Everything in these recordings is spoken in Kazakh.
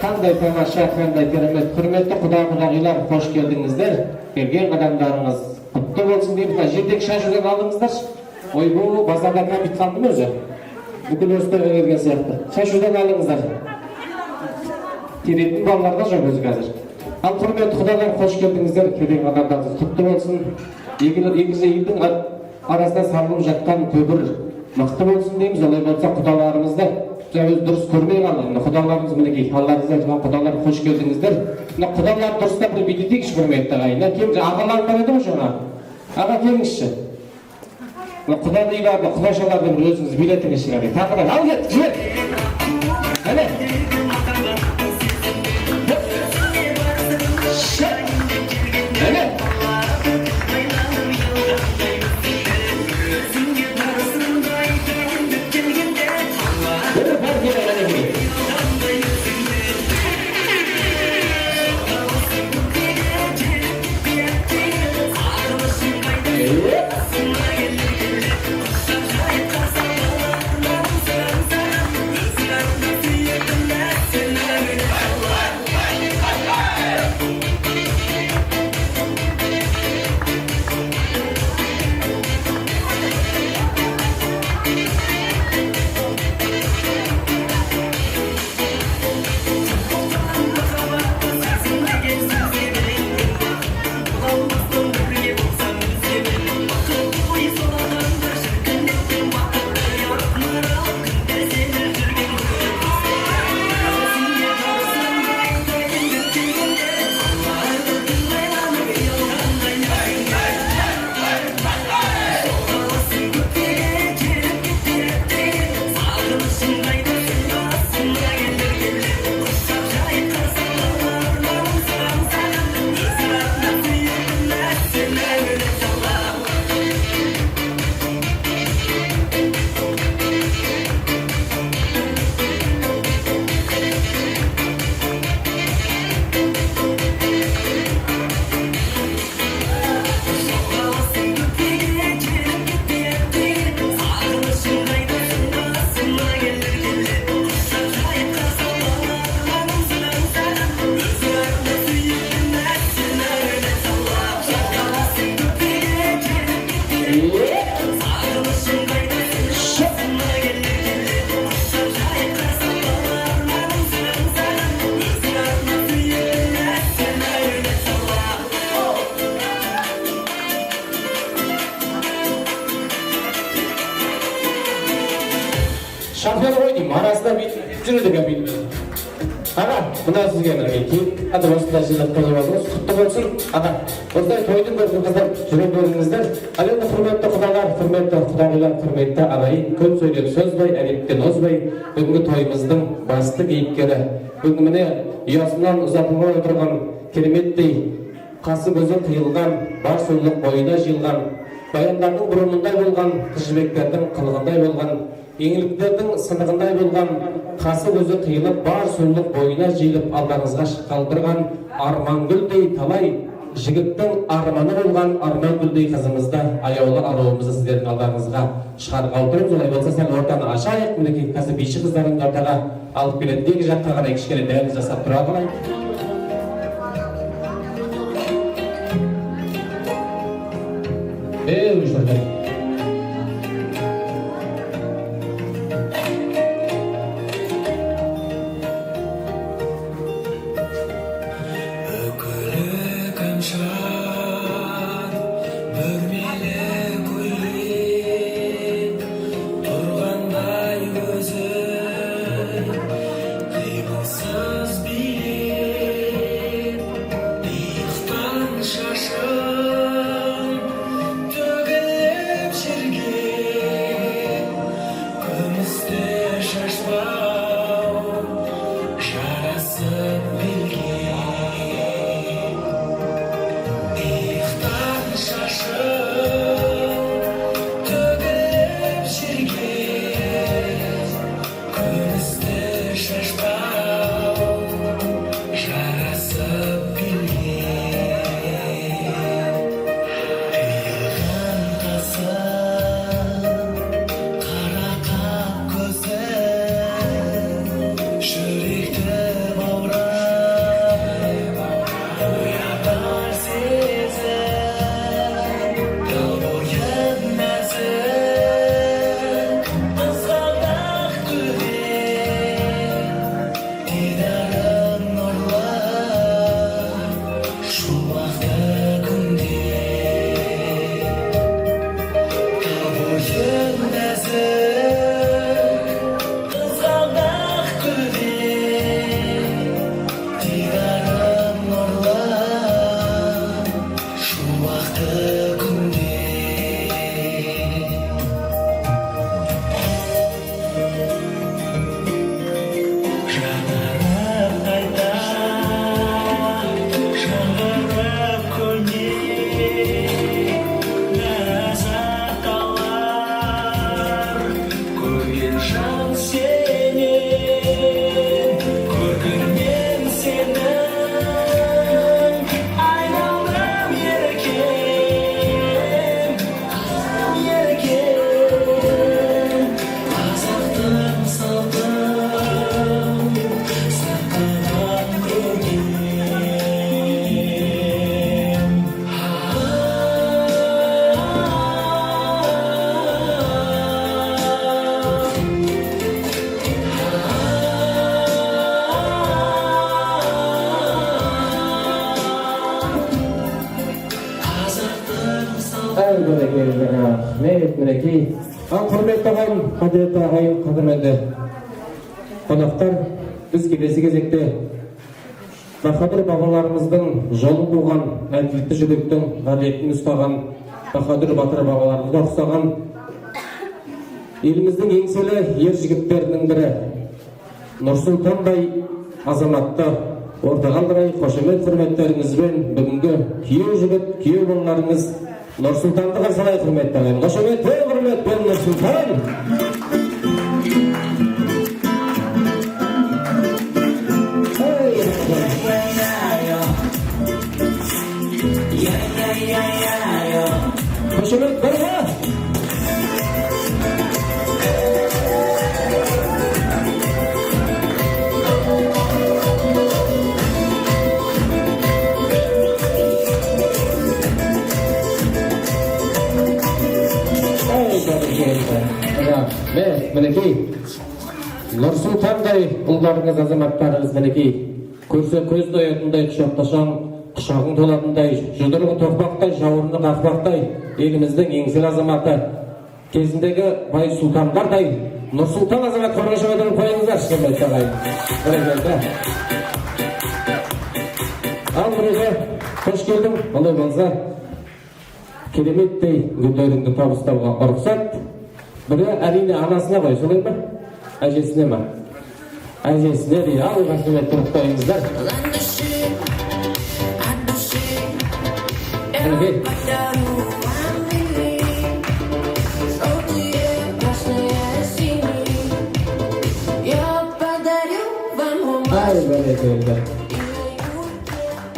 Qanday tomosha, qanday kerak. Hurmatli xudo-xudoylar, xo'sh keldingizlar. Kelgan qadamlaringiz qutlug' bo'lsin deb jerdek shashurdan oldingizlar. Oy bu bozorlardan bitib qoldimi o'zi? Bugun o'stirib kelgan siyaqti. Shashurdan oldingizlar. Kerakli bolalarda yo'q o'zi hozir. Al hurmatli xudolar, xo'sh keldingizlar. Kelgan qadamlaringiz qutlug' bo'lsin. Yigitlar arasida sarılıb жатқан көбір мықты болсын дейміз. Олай болса құдаларымызды өз дұрыс көрмей қалды. Құдаларымыз мінекей халдарыңызда жатқан құдалар қош келдіңіздер. Құдалар дұрыстап бір билетейікші құрметті ағайын. Кем ағалар бар еді ғой жаңа. Аға келіңізші. Құдаларды, құдашаларды бір өзіңіз билетіңізші ғали. Тақырып ал кет, жібер. Әне. Әне. арасында жүреді екен бүйтіп. Аға, мына сізге кейін аты осындай жиналып қойып алдыңыз, құтты болсын. Аға, осындай тойдың көрген қыздар жүре беріңіздер. Ал енді құрметті құдалар, құрметті құдағилар, құрметті ағайын, көп сөйлеп созбай, әдептен озбай, бүгінгі тойымыздың басты кейіпкері. Бүгін міне ұясынан ұзатылмай отырған кереметтей қасы көзі қиылған, бар сұлулық бойына жиылған, баяндардың бұрымындай болған, қыз жібектердің қылығындай болған, еңліктердің сынығындай болған, қасы көзі қиылып, бар сұлулық бойына жиылып алдарыңызға шыққалы тұрған Армангүлдей талай жігіттің арманы болған Армангүлдей қызымызды, аяулы аруымызды сіздердің алдарыңызға шығарғалы тұрмыз. Олай болса сәл ортаны ашайық. Мінекей қазір биші қыздарымызды ортаға алып келеді. Екі жаққа қарай кішкене дәліз жасап тұра қалайық. Uyuşlardan. Мінекей, құрметті ағайын, қадіретті ағайын, қадірменді қонақтар, біз келесі кезекте Баһадүр бабаларымыздың жолын қуған, әділетті жүректің ғадетін ұстаған, Баһадүр батыр бабаларымызға ұқсаған еліміздің еңселі ер жігіттерінің бірі Нұрсұлтандай азаматты ортаға алдырайық. Қошемет құрметтеріңізбен бүгінгі күйеу жігіт, күйеу балаларыңыз Нұрсұлтанды қарсы алайық, құрметті ағайын. Қошемет құрметпен Нұрсұлтан. Қошемет бірге. Мінекей, Нұрсұлтандай ұлдарыңыз, азаматтарыңыз мінекей, көрсе көз доятындай, құшақташаң, құшағың толатындай, жұдырығы тоқпақтай, жауырыны қақпақтай, еліміздің еңселі азаматы, кезіндегі бай сұлтандардай Нұрсұлтан Азамат Қорғашевайдан қойыңыздар Шембай ағайын. Ал біреуге қош келдім. Олай болса кереметтей гүлдеріңді табыстауға рұқсат. Бірі әрине анасына қой, солай ма? Әжесіне ма? Әжесіне дейді. Ал қасымет тұрып қойыңыздар.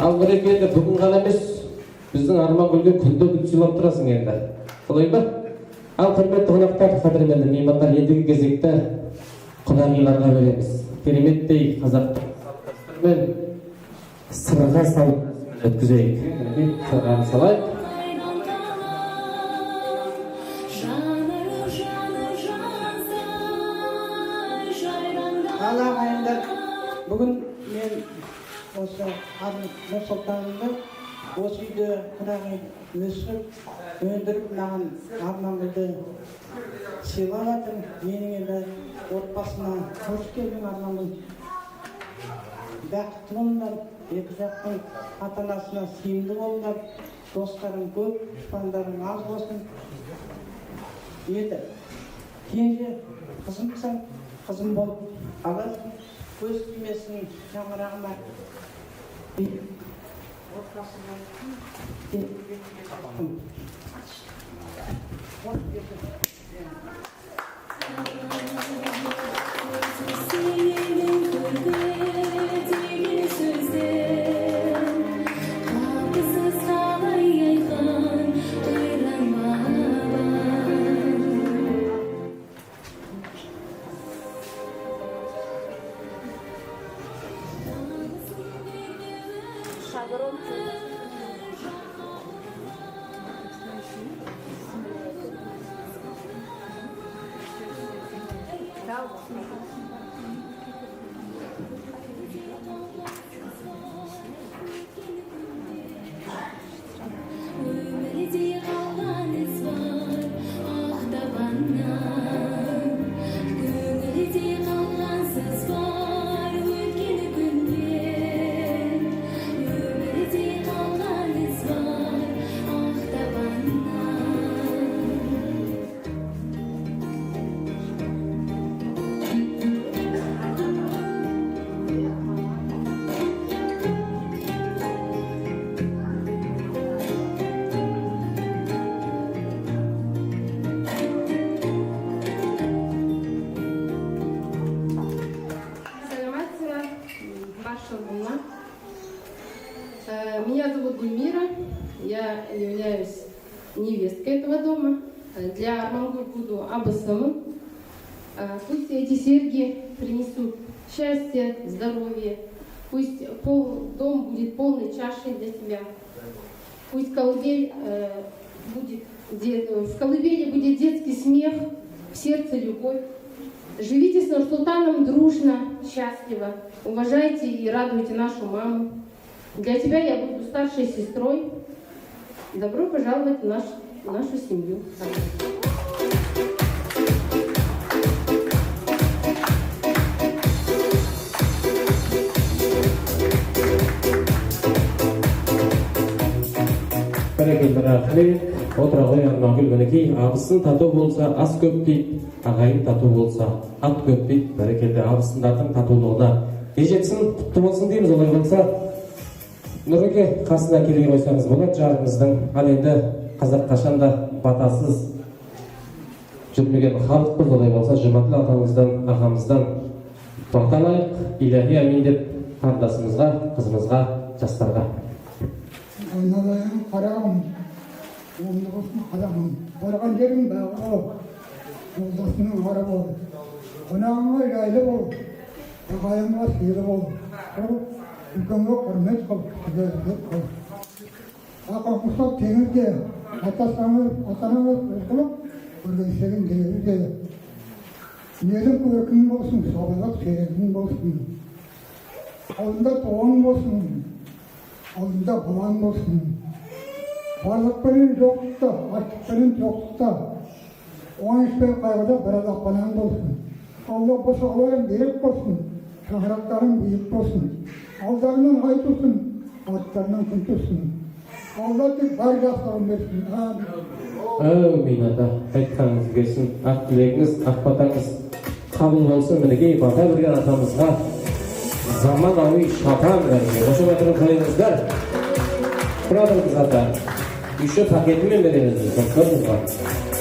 Ал бәрекелді, бүгін ғана емес, біздің Арманкөлге күнде гүл сыйлап тұрасың енді. Солай ба? Ал құрметті қонақтар, қадірлі меймандар, ендігі кезекті құдағиларға береміз. Кереметтей қазақтың салт-дәстүрімен сырға салып өткізейік. Сырғаны салайық. Бүгін мен осы Нұрсұлтанымды осы үйде құдағи өсіп, өндіріп маған Арманкөлді сыйлап жатыр. Менің енді отбасыма қош келдің Арманкөл. Бақытты болыңдар, екі жақтың ата-анасына сыйымды болыңдар, достарың көп, дұшпандарың аз болсын. Еді кенже қызымсың, қызым болып қаласың. Көз тимесін шаңырағыма. Меня зовут Гульмира, я являюсь невесткой этого дома. Для Арманкуль буду абысымом. Пусть эти серьги принесут счастье, здоровье. Пусть дом будет полной чашей для тебя. Пусть в колыбели будет детский смех, в сердце любовь. Живите с Нурсултаном дружно, счастливо. Уважайте и радуйте нашу маму. Для тебя я буду старшей сестрой. Добро пожаловать в нашу семью. Бәрекелді рахмет. Отыра ғой Арманкөл мінекей. Абысын тату болса, ас көп дейді. Ағайын тату болса, ат көп дейді. Бәрекелді абысындардың татулығына жетсін, құтты болсын дейміз. Олай болса, Нұреке қасына келе қойсаңыз болады жарыңыздың. Ал енді қазақ қашанда батасыз жүрмеген халықпыз. Олай болса, Жұматыл атамыздан, ағамыздан бата алайық. Иләһи әмин деп қандасымызға, қызымызға, жастарға. Айналайын қарағым, оңды болсын қарағым, барған жерің бағы бол, жолдасының ары бол, қонағыңа жайлы бол, ағайынға сыйлы бол, үлкенге құрмет қыл, кішіге қыл. Ақыл құсап теңізге, атанаңыз қылып, көргенсеген дегізге. Нелің көркің болсын, сабылап серегің болсын, ауылында туған болсын, алдында бұлан болсын. Барлықпенен жоқтықта, аштықпенен жоқтықта, оңайыспен қайғыда бір ақ панаң болсын. Allah boşağların berek olsun, şahrakların büyük olsun. Aldarının ay tutsun, atlarının kun tutsun. Allah tüm var yaşlarını versin. Amin. Amin ata. Aytkanınız gelsin. Ak dileginiz, ak batanız kabul olsun. Minekey bata bergen atamızga zamanaviy şapan verdi. Hoşuma oturup koyunuzlar. Buradırız ata. Üçü paketimi veriniz. Bakırız var.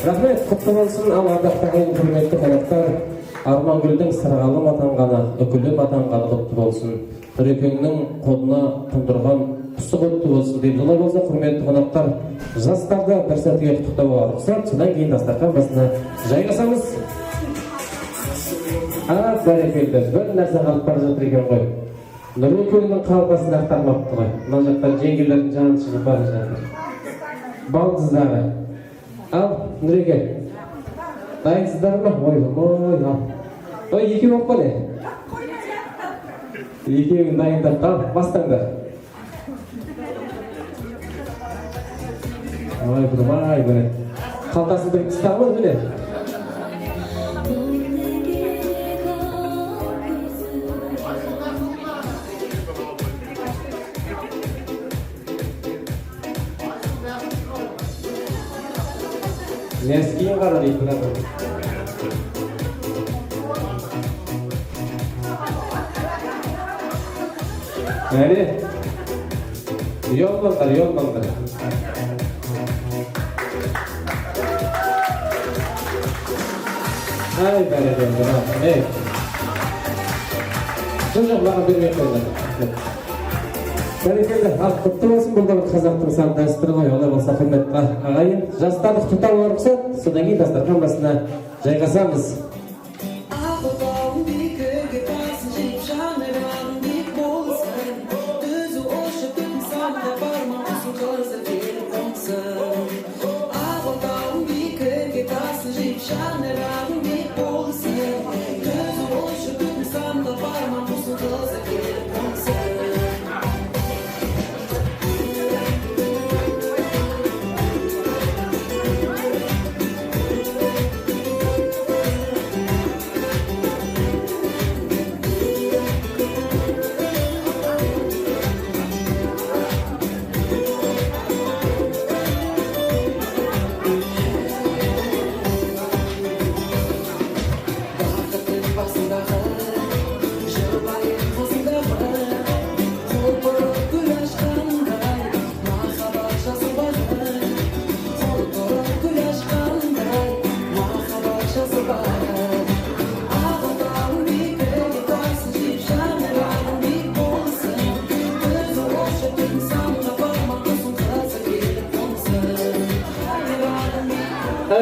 Rahmet, kutlu olsun. Ardaqtagi hurmatli qonaqlar, Armangül'дің сырғалым атанғаны, үкілім атанғаны құтты болсын. Түрекеңнің қолына тұндырған құсы құтты болсын деп олай болса, құрметті қонақтар, жастарды бір сәтіге құттықтауға рұқсат, содан кейін дастархан басына жайғасамыз. Бәрекелді, бір нәрсе қалып бара жатыр екен ғой. Нұрекеңнің қалтасын ақтармапты ғой. Мына жақтан жеңгелердің жанын шығып бара жатыр. Балдыздары. Ал, Нұреке. Дайынсыздар ма? Ой, екеу оқпа не? Екеуін дайындап қал, бастаңдар. Ой, бұрмай, бұны. Қалтасын бір қыстағымыз бұне? Нәскейін қара дейді бұна. Әне? Ұялмаңдар. Ай, бәрекелді. Жоқ, маған бермей қойыңдар. Бәрекелді, құтты болсын, бұл да қазақтың салт дәстүрі ғой. Олай болса құрметті ағайын. Жастарды құттықтауға рұқсат, содан кейін дастархан басына жайғасамыз.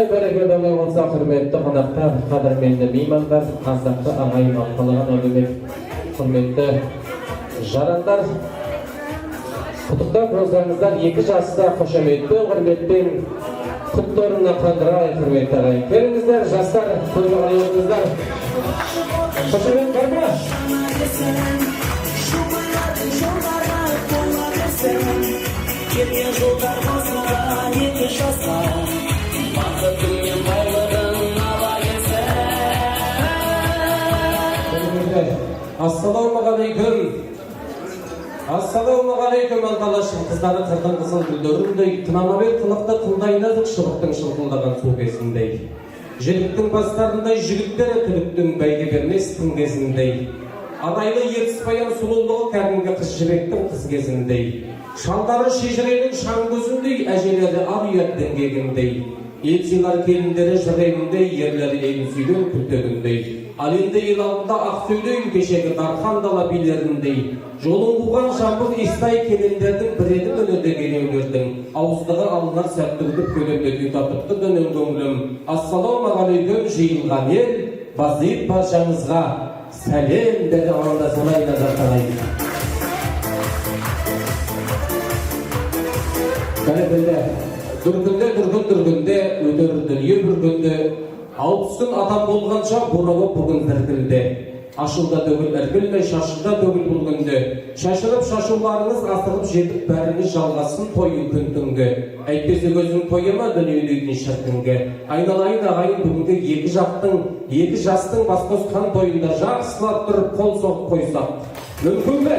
Бәрекелді болса, құрметті қонақтар, қадірменді меймандар, ардақты ағайын алқалаған әлеумет құрметті жарандар, құттықтап розаңыздар, екі жаста қошеметті құрметпен құттықтарына қандырай құрметті ағайын. Келіңіздер, жастар, көзі қарайыңыздар. Қошемет бар ма? Келген жылдар басында екі жаста бақытыңмен байлығын ала келсең. Ассалаумағалейкум. Ассалаумағалейкум анталашым қыздары қырдың қызыл гүлдеріндей, тынамабек қылықты қылдай нәзік шыбықтың шылқылдаған су кезіндей. Жігіттің бастарындай жігіттері түліктің бәйге бермес тың кезіндей. Адайлы ертіс баян сұлулығы кәдімгі қыз жібектің қыз кезіндей. Шалдары шежіренің шаң көзіндей, әжелері ар ұят діңгегіндей. Елсилар келіндері жырегіндей, ерлері елін сүйген күлтегіндей. Ал енді ел алдында ақ сөйлейін кешегі дархан дала билеріндей. Жолын қуған жамбыл естай келіндердің біредің өнерде келеулердің. Ауыздығы алынар сәтті күтіп көлемдегі татыпты дөнен көңілім. Ассалаумағалейкум жиылған ел, базиып баршаңызға сәлем деді алында солай назар қарайды. Бәрекелді. Дүргінде, өтер дүние бүргінде, 60 күн адам болғанша бұрығы бүгін біргілде. ашылда төгіл іркілмей шашылда төгіл бұл күнде. Шашылып шашуларыңыз асығып жетіп бәріңіз жалғасын тойын күн түнге. Әйтпесе көзің тойыма дүниелейтін шіркінге. Айналайын ағайын бүгінгі екі жастың бас қосқан тойында жарысылап тұрып қол соғып қойсақ. Мүмкін бе?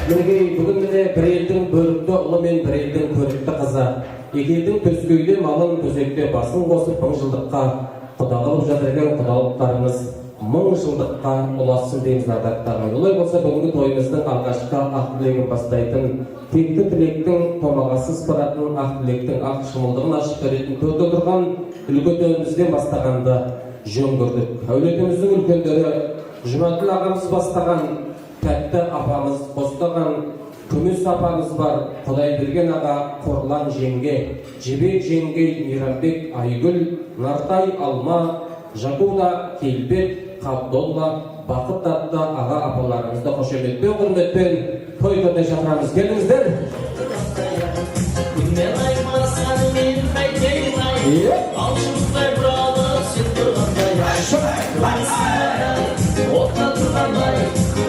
Мінекей бүгін міне бір елдің бөрікті ұлы мен бір елдің көрікті қызы. Екі елдің төскейде малын төсекте басын қосып мың жылдыққа құдалық жатырген құдалықтарымыз мың жылдыққа ұлассын дейміз ардақтарым. Олай болса бүгінгі тойымыздың алғашқы ақ тілегін бастайтын, текті тілектің томағасыз баратын ақ тілектің ақ шымылдығын ашып беретін төрде тұрған үлгі тойымызден бастағанды жөн көрдік. Әулетіміздің үлкендері Жұмаділ ағамыз бастаған, тәтті апамыз қостаған, күміс апамыз бар, Құдай берген аға Қорлан жеңге, Жебек жеңге, Мейрамбек, Айгүл, Нартай, Алма, Жакуда, Келбек, Қабдолла, Бақыт атты аға апаларымызды қошеметпен, құрметпен той тойда шақырамыз. Келіңіздер.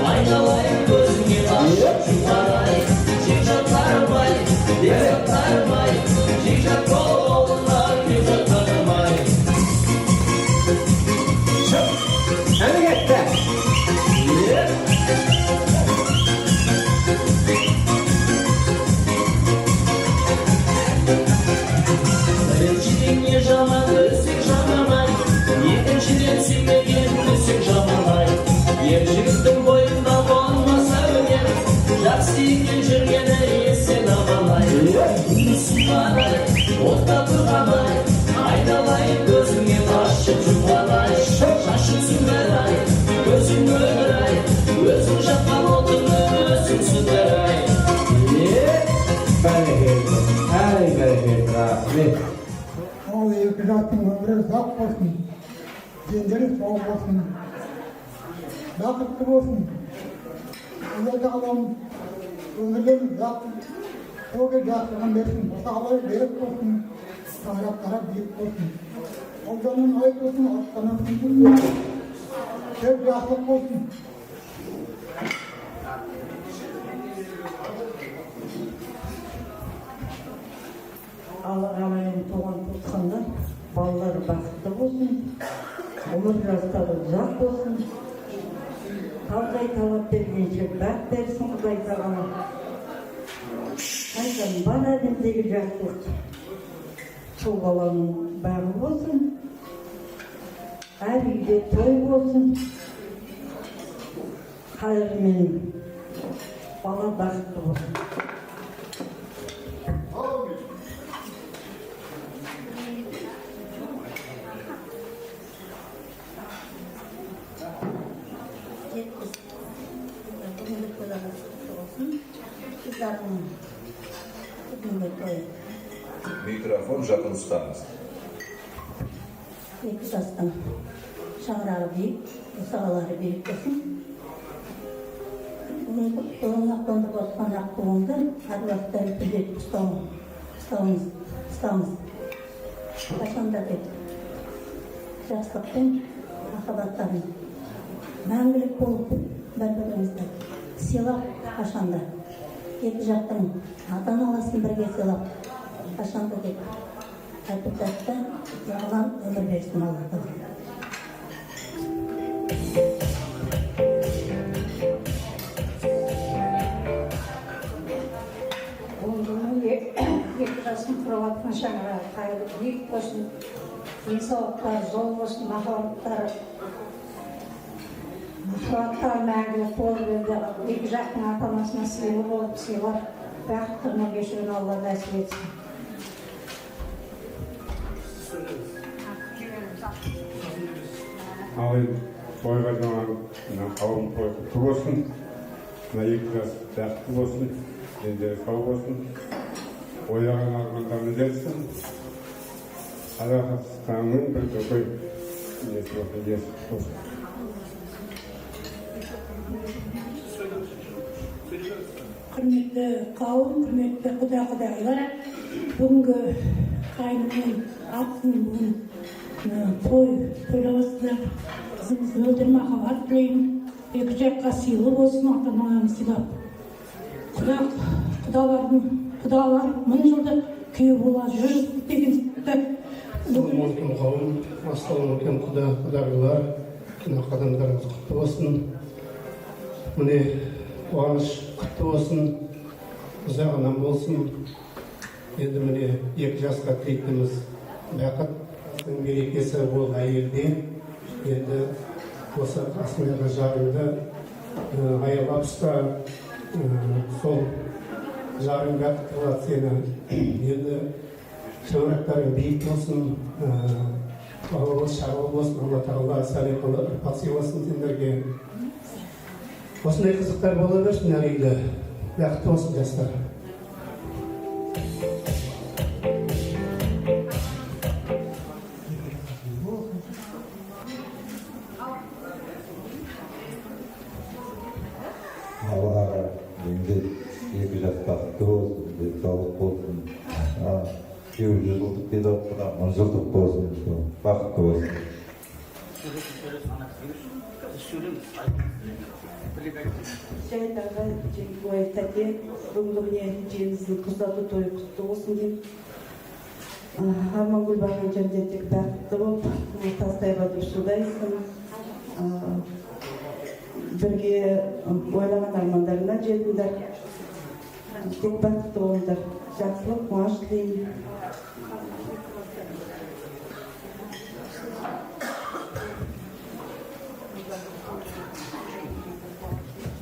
Айналайын көзіңе ашып жұмарай, жекжат тарымай, дезат тарымай, жекжат қолынан дезат тарымай. Әне кетті. Біріншіден не жаман, өсек жаманай, екіншіден сүймеген өсек жаманай. Ер жігіттің бойында болмаса өнер, жақсы екен жүргені есен аманай. Сүйманай, отта тұрғанай, айналайын көзіңе ашып жұмғанай. Шашың сүмбер-ай, көзің мөлдір-ай, өзің жаққан отыңды өзің сүндір-ай. Бәрекелді, рахмет. Ал екі жастың өмірі ұзақ болсын, дендері сау болсын, бақытты болсын. Алла тағалам өмірлерін ұзақ, соғы жақсыған берсін, сағалары берік болсын, сағырақтары биік болсын. Алданын айт болсын, аттанын күндіз болсын. Тек жақсылық болсын. Ағайын туған туысқандар, балалары бақытты болсын, өмір жастары ұзақ болсын. Қалдай талап бергенше бақ берсін Құдай тағала. Айтам, бар әлемдегі жақсылық сол баланың бағы болсын, әр үйде той болсын, қайырмен бала бақытты болсын. Mikrofon жақын ұстаңыз. Екі жастың шаңырағы биік, сағалары биік болсын. Қолына қондырып отқан ақ туыңды әр уақытта күзетіп ұстауымыз. Қашанда деп жақсылықпен, махаббаттарын мәңгілік болып бір-бірімізді сыйлап қашанда. Екі жақтың ата-анасын бірге сыйлап қашанда деп айтып тәтті жағынан өмір берсін Алла. Екі жасын құрып атқан шаңырағы қайырлы биік болсын, денсаулықтары зор болсын, махаббаттары мәңгілік болып еді. Екі жақтың ата-анасына сыйлы болып сыйлап, бақыт тұрмақ кешуін Алла нәсіп етсін. Ал енді тойға жаңағы қауым той құтты болсын, мына екі жас бақытты болсын, дендері сау болсын, ойлаған армандарыңыз жетсін. Қазақстанның бір көкей несі болсын. Құрметті қауым, құрметті құда-құдайлар, бүгінгі қайнымен атсын бүгін тойлабасыздар. Қызымызды өлдір махаббат тілеймін. Екі жаққа сыйлы болсын, ата-аналарымыз сыйлап. Құдалар мың жылдық күйеу бола жүрсін дегенді. Мүмкін қауым, астауын өткен құдағылар, қадамдарыңыз құтты болсын. Міне қуаныш құтты болсын, ұзағынан болсын. Енді міне 2 жасқа тілейтініміз бақыт мерекесі ол әйелде. Енді осы асмаға жарыңды аялап ұста, сол жарың бақыт болады сені. Енді шаңырақтарың биік болсын, балауыз шағыл болсын, Алла тағала сәлиқалы ұрпақ сыйласын сендерге. Осындай қызықтар бола берсін әрейді. Бақытты болсын жастар. Аллаға енді 2 жас бақытты болсын, денсаулық болсын. 200 жылдық дейді оқыда 1000 жылдық болсын, бақытты болсын. Жайдағы жеңгой тәте бүгінгі жеңіздің құздаты тойы құтты болсын деп. Армангүл барған жерде тек бақытты болып, тастайға дұрсудайсың. Бірге ойлаған армандарына жетіңдер. Тек бақытты болыңдар. Жақсылық, қуаныш тілеймін.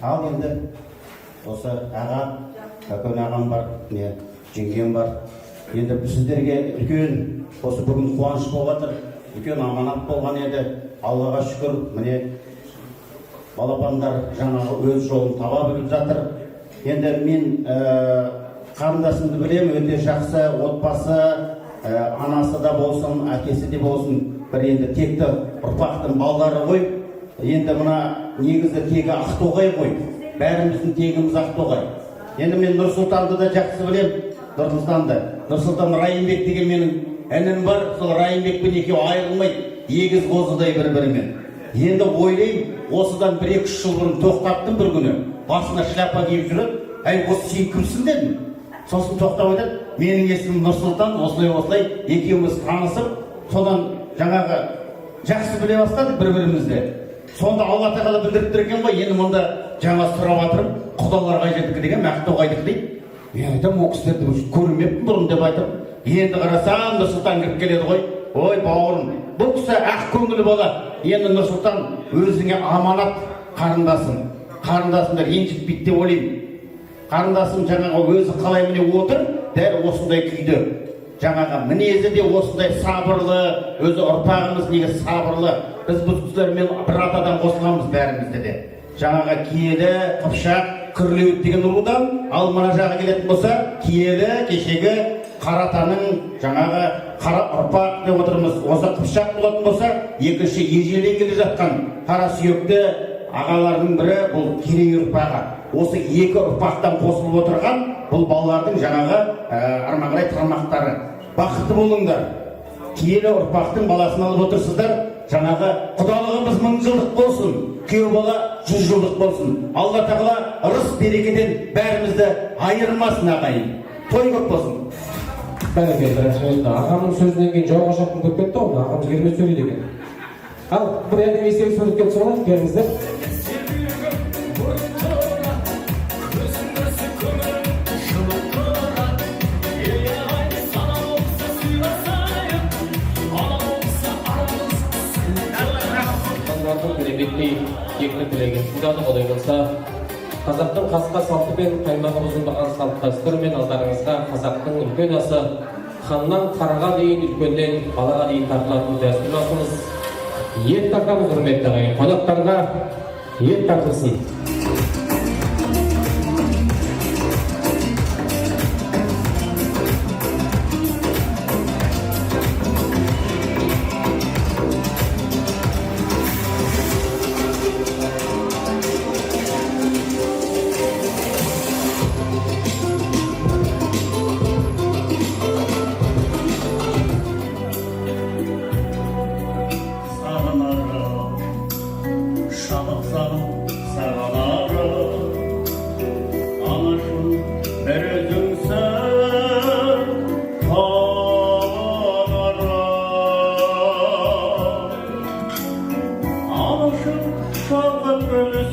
Ал енді осы ағам, үлкен ағам бар, жеңгем бар. Енді сіздерге үлкен осы бүгін қуаныш болып жатыр. Үлкен аманат болған еді. Аллаға шүкір, міне балапандар жаңағы өз жолын таба біліп жатыр. Енді мен қарындасымды білемін, өте жақсы отбасы, анасы да болсын, әкесі де болсын, бір енді текті ұрпақтың балдары ғой. Енді мына негізі тегі Ақтоғай ғой. Бәріміздің тегіміз Ақтоғай. Енді мен Нұрсұлтанды да жақсы білемін. Нұрсұлтан Райымбек деген менің інім бар. Сол Райымбекпен екеуі айырылмайды. Егіз қозыдай бір-бірімен. Енді ойлаймын, осыдан 1-2 жыл бұрын тоқтаттым бір күні. Басына шляпа киіп жүріп, әй, осы сен кімсің дедім. Сосын тоқтап айтады, менің есімім Нұрсұлтан, осылай екеуміз танысып, содан жаңағы жақсы біле бастадық бір-бірімізді. Сонда Алла тағала білдіріп тұр екен ғой, енді мұнда жаңа сұрап жатырмын, құдалар қайжетікі деген, Ақтоғайдікі дейді. Мен айтам, о кісілерді көрмеппін бұрын деп айтам. Енді қарасам, Нұрсұлтан кіріп келеді ғой. Ой, бауырым, бұл кісі ақ көңілі бала. Енді Нұрсұлтан өзіңе аманат қарындасың. Қарындасыңдар ренжітпейді деп ойлаймын. Қарындасым жаңағы өзі қалай міне отыр, дәл осындай күйді. Жаңағы мінезі де осындай сабырлы, өзі ұрпағымыз неге сабырлы. Біз бұл кісілермен бір атадан қосыламыз бәрімізді де. Жаңағы Киелі, Қыпшақ, Күрлеуіт деген рудан, ал мына жағы келетін болса, Киелі, кешегі Қаратаның жаңағы қара ұрпақ деп отырмыз. Осы Қыпшақ болатын болса, екінші ежелден келе жатқан қара сүйекті ағалардың бірі бұл Керей ұрпағы. Осы 2 ұрпақтан қосылып отырған бұл балалардың жаңағы армағырай тармақтары. Бақытты болыңдар. Киелі ұрпақтың баласын алып отырсыздар. Жаңағы құдалығымыз 1000 жылдық болсын, күйеу бала 100 жылдық болсын. Алла тағала ырыс берекеден бәрімізді айырмасын ағайын. Той көп болсын. Бәрекелді. Ағамның сөзінен кейін жауға жақын көп кетті ғой, ағамыз керемет сөйлейді екен. Ал бір әдем естегі сөйлеп кетті соған, келіңіздер. Екілік тілеген күнданы қолай болса, қазақтың қасқа салты мен қаймағы ұзындаған салт дәстүрімен алдарыңызға қазақтың үлкен асы ханнан қараға дейін, үлкеннен балаға дейін тартылатын дәстүр асымыз ет тартамыз. Құрметті ағайын, қонақтарға ет тартылсын.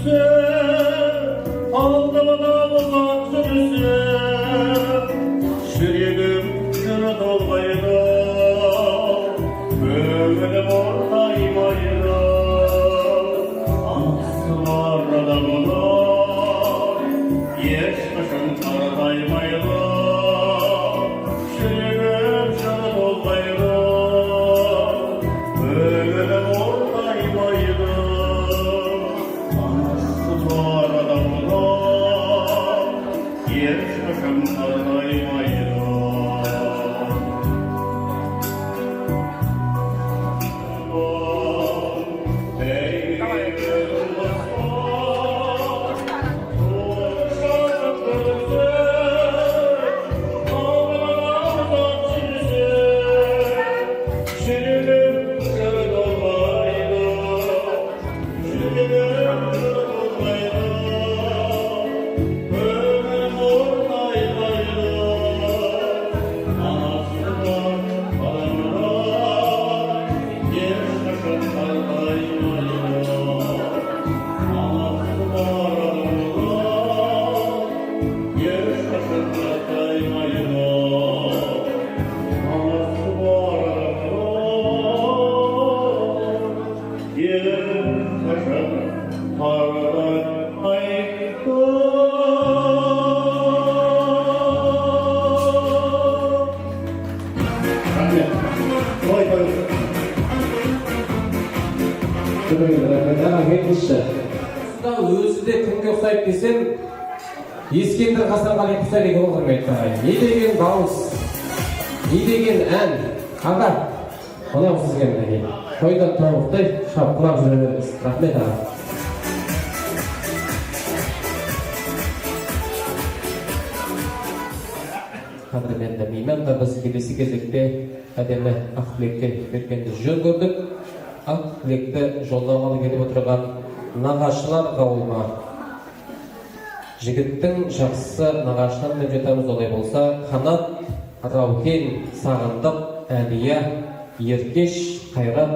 жүрсе, алдымда ұзақ жүрсе, жүрегім жыр толғайды, көңілім ортаймайды. Анасы бар адамына ешқашан қараймайды, жүрегім жыр толғайды, көңілім ортаймайды. Анасы бар адамына ешқашан қараймайды. Өзі де кімге ұқсайды десем, Ескендір Хасанғалиевке ұқсайды екен ғой, құрметті ағайын. Не деген дауыс, не деген ән. Аға, мынау сізге мінекей. Тойдан тобықтай шапқылап жүре беріңіз. Рахмет аға. Қадірменді мейманға біз келесі кезекте әдемі ақ тілекке бергенді жөн көрдік. Ақ тілекті жолдамалы келіп отырған нағашылар қауымы. Жігіттің жақсысы нағашынан деп жетамыз, олай болса, Қанат, Раукен, Сағындық, Әлия, Еркеш, Қайрат,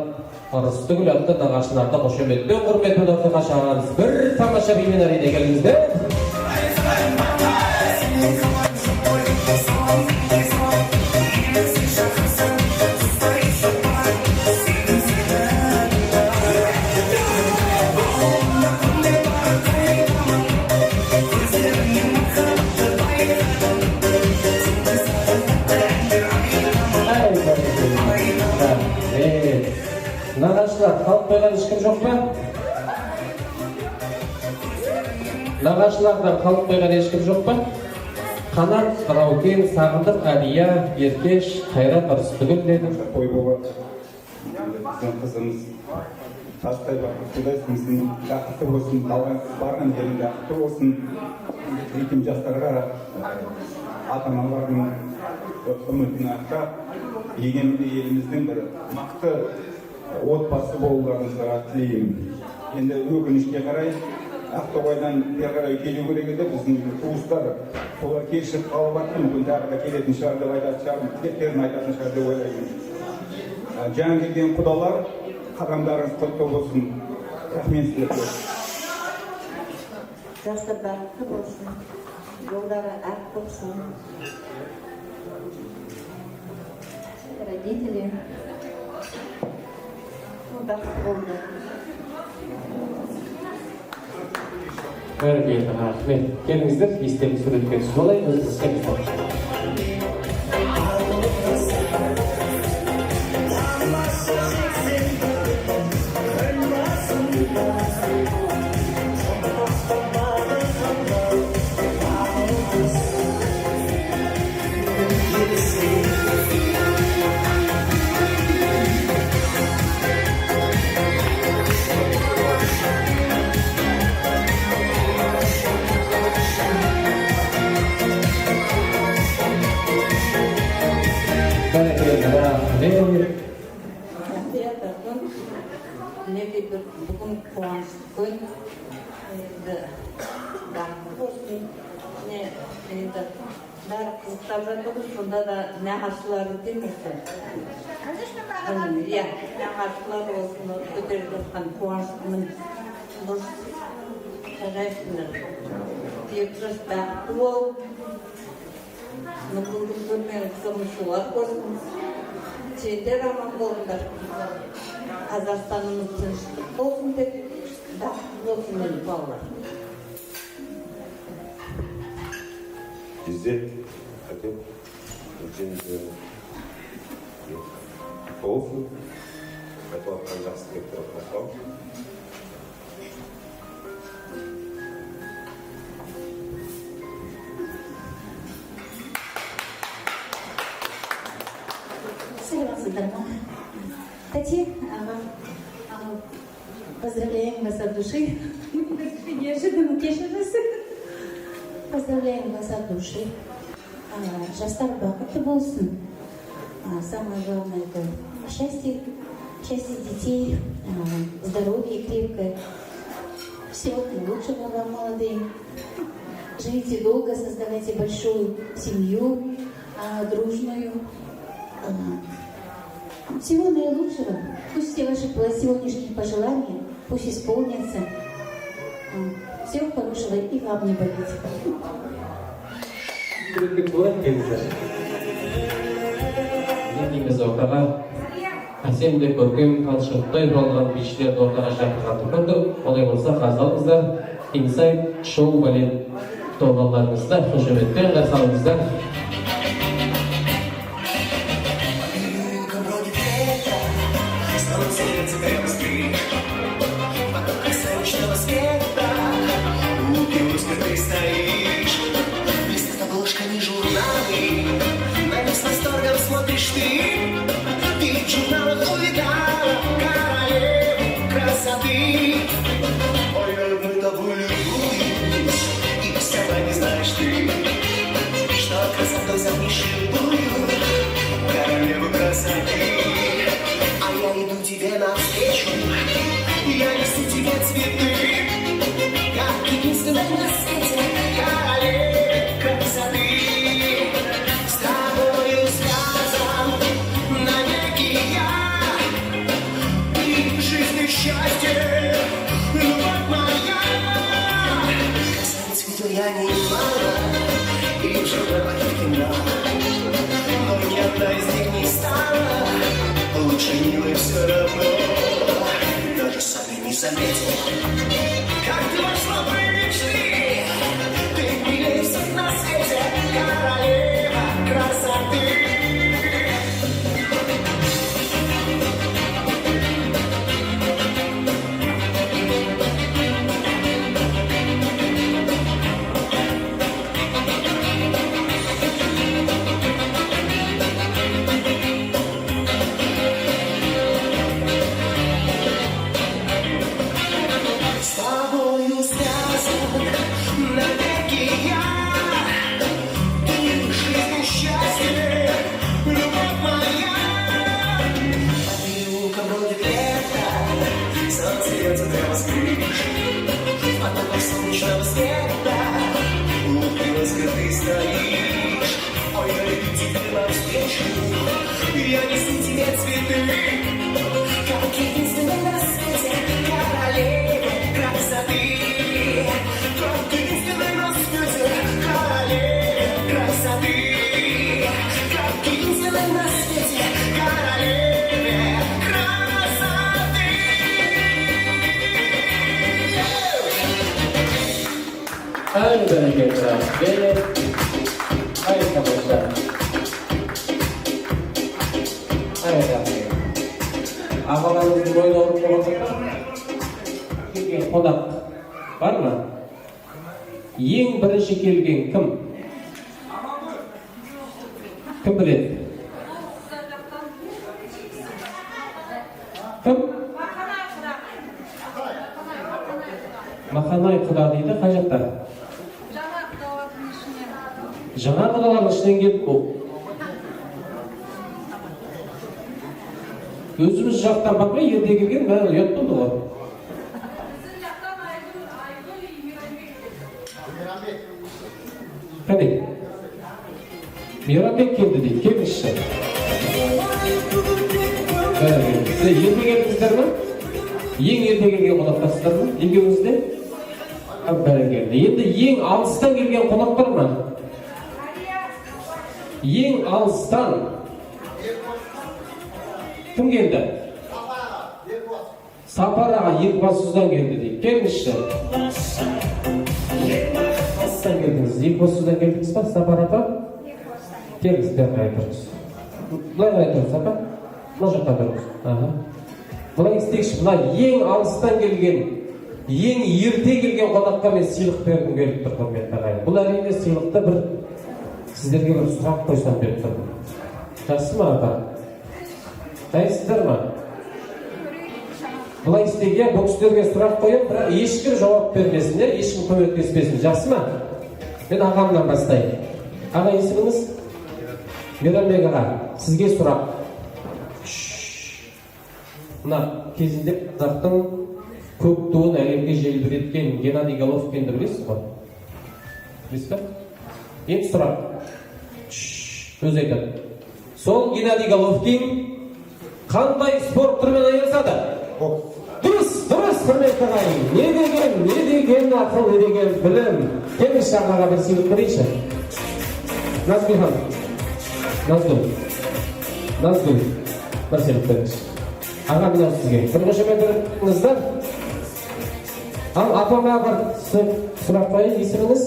Арыстығыл атты нағашыларды қошеметпен құрметпен ортаға шақырамыз. Бір тамаша бимен әрине келіңіздер. Нағашылар, қалып қойған ешкім жоқ па? Нағашылардан қалып қойған ешкім жоқ па? Қанат, Раукен, Сағындық, Әлия, Еркеш, Қайрат, Арыстығыл деді. Той болады. Біздің қызымыз тастай бақытты болсын, бақытты болсын, барған жерің бақытты болсын. Екем жастарға ата-аналардың үмітін ақтап, егеменді еліміздің бір мықты отбасы болуларыңызға тілеймін. Енді өкінішке қарай Ақтоғайдан бері қарай келу керек еді, біздің туыстар солар кешігіп қалып жатыр, мүмкін тағы да келетін шығар деп айтатын шығар, тілектерін айтатын шығар деп ойлаймын. Жаңа келген құдалар, қадамдарыңыз құтты болсын. Рахмет сіздерге. Жасы бақытты болсын, жолдары ақ болсын. Родители бақытты болды. Бәрекелді, рахмет. Келіңіздер, естелік суретке түсіп алайық, өзіңіз келіңіздер. Бүгін қуанышты күн, бақытты болсын. Бәрі қызықтап жатырмыз, сонда да нағашылары демейсің. Нағашылар болсын, көтеріп жатқан қуаныштымын. әрқайсыңдар 7 жас бақытты болып, мүмкіндіктер мен қысымшылар болсын, сендер аман болыңдар. Қазақстанымыз тыныштық болсын деп, бақытты болсын мен балалар. Бізде хотел очень болсын, айтып жатқан жақсы тілектер айтқан. Саламатсыздар ма? Тати, поздравляем вас от души. Неожиданно кешіріңіз. Поздравляем вас от души. Жастар бақытты болсын. Самое главное — это счастье детей, здоровье крепкое. Всего наилучшего вам, молодые. Живите долго, создавайте большую семью, дружную. Всего наилучшего. Пусть все ваши сегодняшние пожелания пусть исполнятся. Всего хорошего и вам не болеть. Негізі ортаға әсем де көркем талшықтай болған бишілерді ортаға шақырғанды көрдік. Олай болса қазалыңыздар, инсайд шоу балет тобаларыңызда қошеметпен қарсы алыңыздар. Смотришь ты в журналах увидала королеву красоты. Ой, я тобой любуюсь, и сама не знаешь ты, что красотой затмишь любую королеву красоты. А я иду тебе навстречу, я несу тебе цветы, как единственная на свете королева красоты. Счастье, любовь моя. Красавиц видел я немало, и в журналах их кино, но ни одна из них не стала лучше милой все равно. Даже сами не заметил, как ты вошла в мои мечты. Ты милее всех на свете, королева красоты. Я несу тебе цветы, как единственная на свете королева красоты. Как единственная на свете королева красоты. Как единственная на свете королева красоты. Hadi bereketler. Gelin. Hayır arkadaşlar. Evet abi. Ağalarınızın boyun olup olacak. Kelgen konak var mı? Ең бірінші келген кім? Кім біледі? Кім? Маханай құда дейді, қай жақта? Жаңа құдалардың ішінен келіп бұл. Өзіміз жақтан бақпай, ерде келген бәрі ұят болды ғой. Қане? Мейрамбек келді дейді, келіңізші. Сіз ерде келдіңіздер ме? Ең ерде келген қонақтарсыздар ма? Екеуіңізде? Бәрекелді. Енді ең алыстан келген қонақ бар ма? Ең алыстан кім келді? Сапар аға Екібастұздан келді дейді. Келіңізші. Алыстан келдіңіз. Екібастұздан келдіңіз ба, Сапар апа? Келіңіз, бері қарай тұрыңыз. Былай қарай тұрыңыз, апа. Мына жаққа тұрыңыз. Былай істейікші, мына ең алыстан келген, ең ерте келген қонаққа мен сыйлық бергім келіп тұр, құрметті ағайын. Бұл әрине сыйлықты бір сіздерге бір сұрақ қойсам беріп тұрмын. Жақсы ма апа? Дайынсыздар ма? Бұлай істейге бұл кісілерге сұрақ қойып, бірақ ешкім жауап бермесін, ешкім көмектеспесін. Жақсы ма? Мен ағамнан бастайын. Аға, есіміңіз? Мейрамбек аға, сізге сұрақ. Мына кезінде қазақтың көк туын әлемге желбіреткен Геннадий Головкинді білесіз ғой? Білесіз бе? Енді сұрақ. Өз айтады. Сол Геннадий Головкин қандай спорт түрімен айналысады? Дұрыс, құрметті ағайын. Не деген ақыл, не деген білім. Келіңізші ағаға бір сыйлық берейінші. Назгүл. Бір сыйлық беріңізші. Аға, мынау сізге. Бір қошемет беріңіздер. Ал апама бір сұрақ қойын, есіміңіз?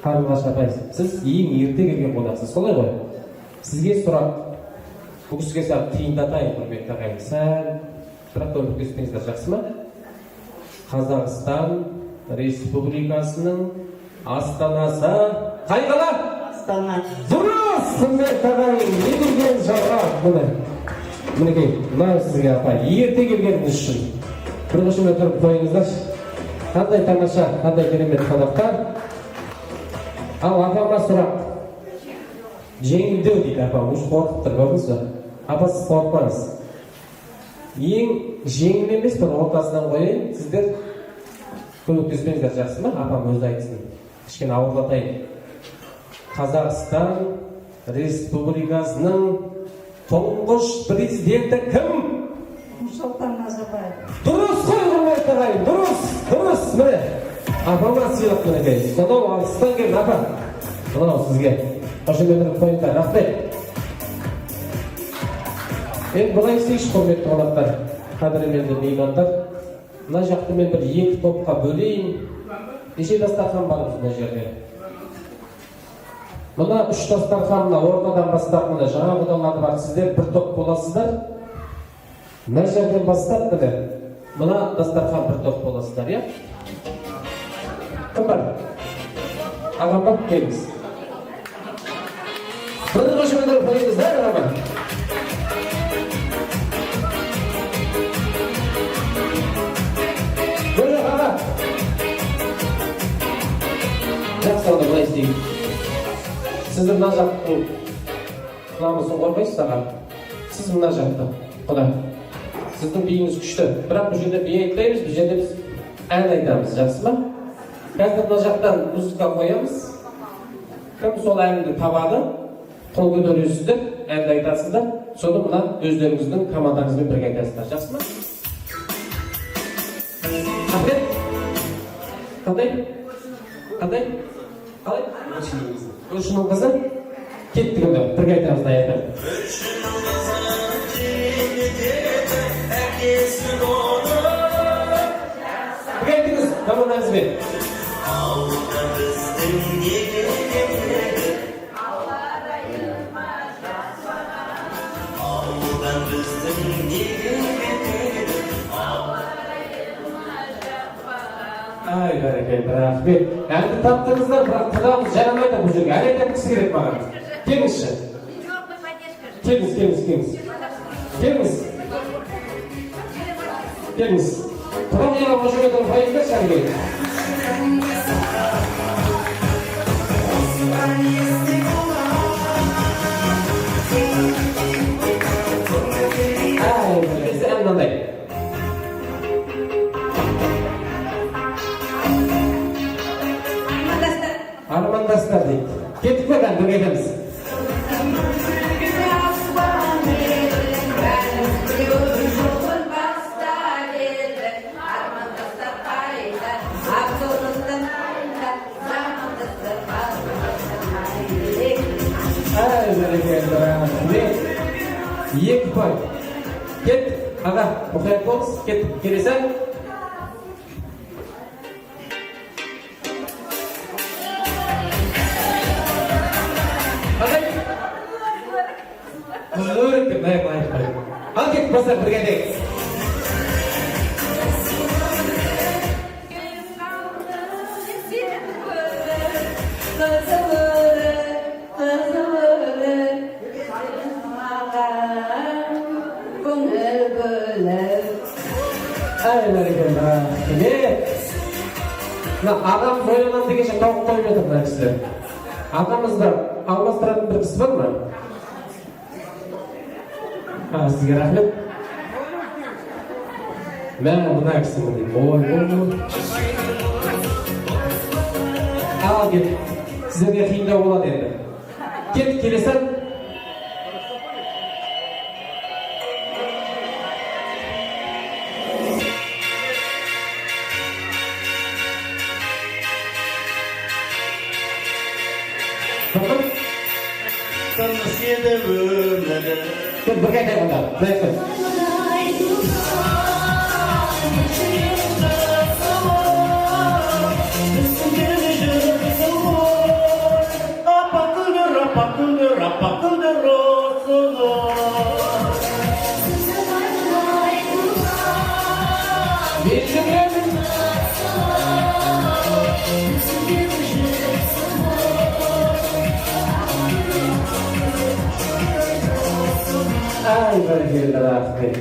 Қарлығаш апай, сіз ең ерте келген қонақсыз, солай ғой? Сізге сұрақ. Бұл кісіге сәл қиындатайын, құрметті ағайын. Сәл сұрақ көмектеспеңіздер, жақсы ма? Қазақстан Республикасының астанасы қай қала? Астана. Дұрыс, құрметті ағайын. Не деген жауап бұны? Мінекей, мынау сізге апай, ерте келгеніңіз үшін бір қошемет тұрып қойыңыздаршы. Қандай тамаша, қандай керемет қонақтар. Ал апама сұрақ. Жеңілдеу дейді апа, ұш қорқып тұр, көрдіңіз бе? Апа, сіз қорқпаңыз. Ең жеңіл емес, бір ортасынан қойайын, сіздер көмектеспеңіздер, жақсы ма? Апам өзі айтсын. Кішкене ауырлатайын. Қазақстан Республикасының тұңғыш президенті кім? Нұрсұлтан Назарбаев. Дұрыс қой, құрметті ағайын, дұрыс, міне. Апама сыйлық мінекей. Сонау алыстан келді, апа. Мынау сізге. Қошемет қойыңдар, рахмет. Енді бұлай істейікші, құрметті қонақтар, қадірменді меймандар. Мына жақты мен бір екі топқа бөлейін. Неше дастархан бар мына жерде? Мына үш дастархан, мына ортадан бастап, мына жаңа құдалар бар. Сіздер бір топ боласыздар. Мына жерден бастап, мына дастархан бір топ боласыздар, иә? Кім бар? Ағам бар, келіңіз. Бір қошемет қойыңыздар, ағам. Бөлі аға. Жақсы алды, бұлай істейін. Сізді мына жақтың намысын қорғайсыз аға. Сіз мына жақты, құда. Сіздің биіңіз күшті. Бірақ бұл жерде би айтпаймыз, бұл жерде біз ән айтамыз, жақсы ма? Қазір мына жақтан музыка қоямыз. Кім сол әнді табады, қол көтересіздер, әнді айтасыздар. Соны мына өздеріңіздің командаңызбен бірге айтасыздар, жақсы ма? Қандай? Қалай? Көршінің қызы? Кеттік онда, бірге айтамыз да аяқтан. Бірге айтыңыз, командаңызбен. Ай, бәрекелді, рахмет. Әнді таптыңыздар, бірақ құдамыз жарамайды бұл жерге. Әлі айтатын кісі керек маған. Келіңізші. Келіңіз. Құдам жағы қошеметін қойыңыздар, шәргей. Ай, бәрекелді, ән мынандай. Армандастар дейді. Кеттік бе бірге айтамыз. 2 пай. Кет, аға, мұқият болыңыз. Кет, келесің. Адай. Құзыр деп, лайық. Ал кет, басар біргенде. Адам ойланан дегенше тауық қойып жатыр мына кісілер. Ағамызда алмастыратын бір кісі бар ма? Сізге рахмет. Мына кісі ой. Ал кет, сіздерге қиындау болады енді. Кет, келесің. Тыныш еді өмірі. Кет, бір қайта ғанда, дайсың. Ай, бәрекелді рахмет.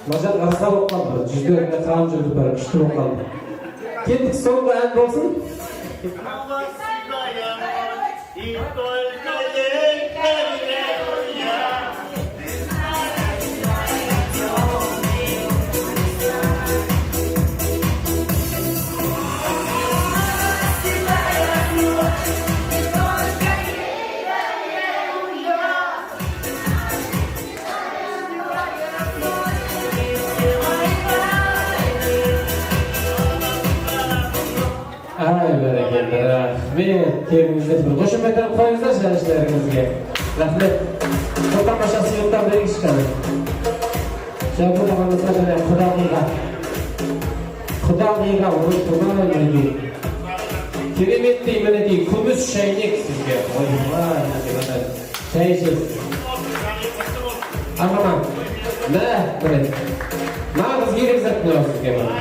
Мажан арса болып қалды, жүздеріне қалам жүрді бәрі, күшті болып қалды. Кеттік, соңғы ән болсын. Ай, бәрекелді рахмет. Келіңіздер бір қошеметтен қойыңыздар шәліштеріңізге. Рахмет. Бұл тамаша сыйлықтар берейікші қазір. Шәкір ағамызға және құдағиға ой тұрмай мінекей. Кереметтей мінекей күміс шәйнек сізге. Ойбай, шәй ішесіз. Ағаман, міне. Нағыз керемзір күнау сізге мұны.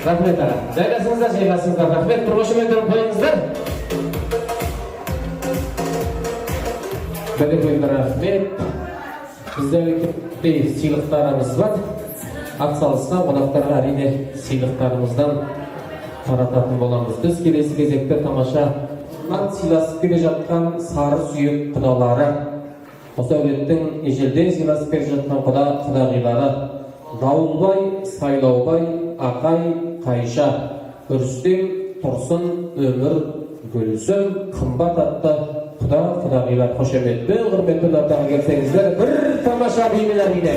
Рахмет аға. Жайғасыңыздар, жайғасыңыздар. Рахмет, бір қошеметтен қойыңыздар. Бәрекелді рахмет. Бізде сыйлықтарымыз бар. Атсалысқан қонақтарға әрине сыйлықтарымыздан тарататын боламыз. Біз келесі кезекте тамаша ат сыйласып келе жатқан сары сүйек құдалары, осы әулеттің ежелден сыйласып келе жатқан құдағилары Дауылбай, Сайлаубай, Ақай, Қайша, Үрістем, Тұрсын, Өмір, Гүлсім, қымбат атты құдағилар қошеметпен, құрметпен ортаға келсеңіздер, бір тамаша беймел әрине.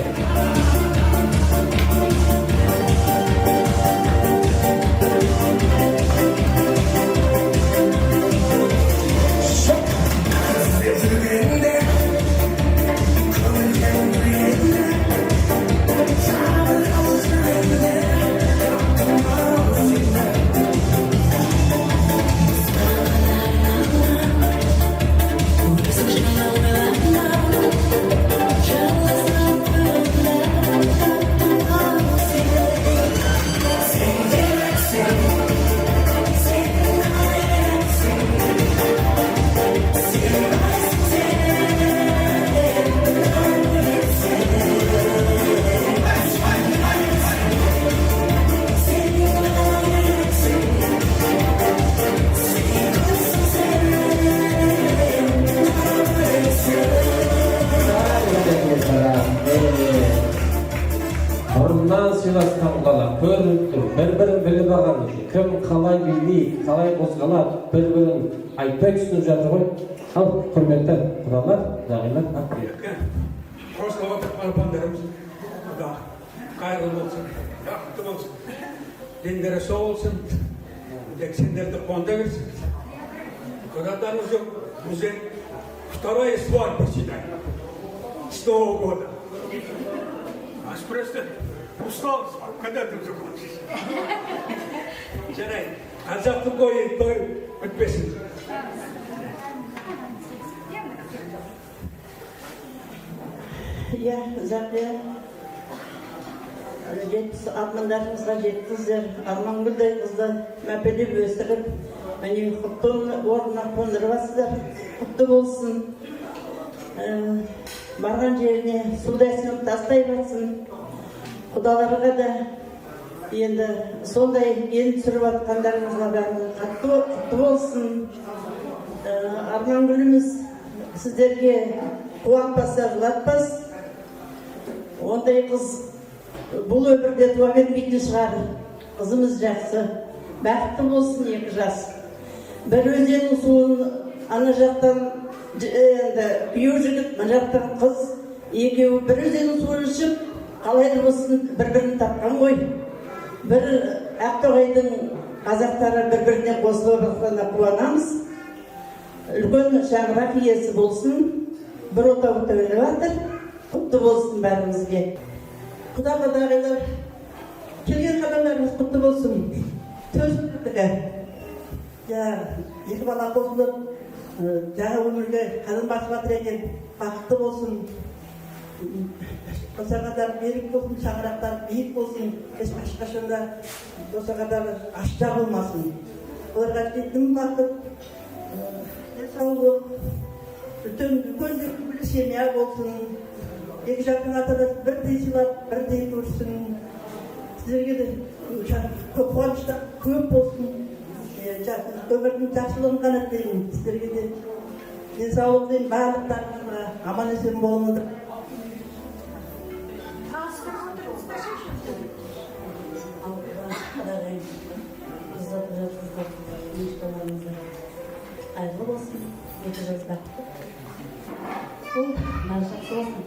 Бұрыннан сыйласқан құдалар көріп тұр, бір-бірін біліп алған, кім қалай билейді, қалай қозғалады, бір-бірін айтпай түсініп жатыр ғой. Ал құрметті құдалар, жағилар, Қосылып отырған арпандарымыз қайырлы болсын, бақытты болсын, дендері сол болсын, сендерді қонда берсін. Когда-то уже вторая свадьба считаем. 6 года. А спрашивают, устал, когда ты закончишь? Жарай, қазақтың қойы той өтпесін. Иә, Зақия, армандарыңызға жеттіңіздер, Армангүлдей қызды мәпелеп өсіріп, міне құттың орнына қондырып құтты болсын. Барған жеріне судай сынып тастай бассын. Құдаларға да енді сондай ел түсіріп атқандарыңызға бәрі құтты болсын. Армангүліміз сіздерге қуантпаса жылатпас. Ондай қыз бұл өмірде туа бермейтін шығар. Қызымыз жақсы, бақытты болсын 2 жас. Бір өзеннің суын ана жақтан күйеу жігіт, мына жақтан қыз, екеуі бір өзеннің суын ішіп, қалай болсын бір-бірін тапқан ғой. Бір Ақтоғайдың қазақтары бір-біріне қосылып жатқанына қуанамыз. Үлкен шаңырақ иесі болсын, бір отау төлеп жатыр. Құтты болсын бәрімізге. Құда құдағайлар, келген қадамдарымыз құтты болсын. Төзімділігі. 2 бала қосылып, жаңа өмірге қадам басып жатыр екен. Бақытты болсын. Қосағадар берік болсын, шаңырақтар биік болсын. Ешқашқашында қосағадар ашта болмасын. Оларға жетім бақыт, денсаулық, үлкен үлкен семья болсын. 2 жақтың аталасы бірдей сыйлап, бірдей көрсін. Сіздерге де қуанышта көп болсын. Өмірдің жақсылығын ғана тілеймін. Сіздерге де денсаулық дейін барлықтарыңызға аман есен болыңыздар. Hayırlı olsun. 2 жазда. Бұл жақсы болсын.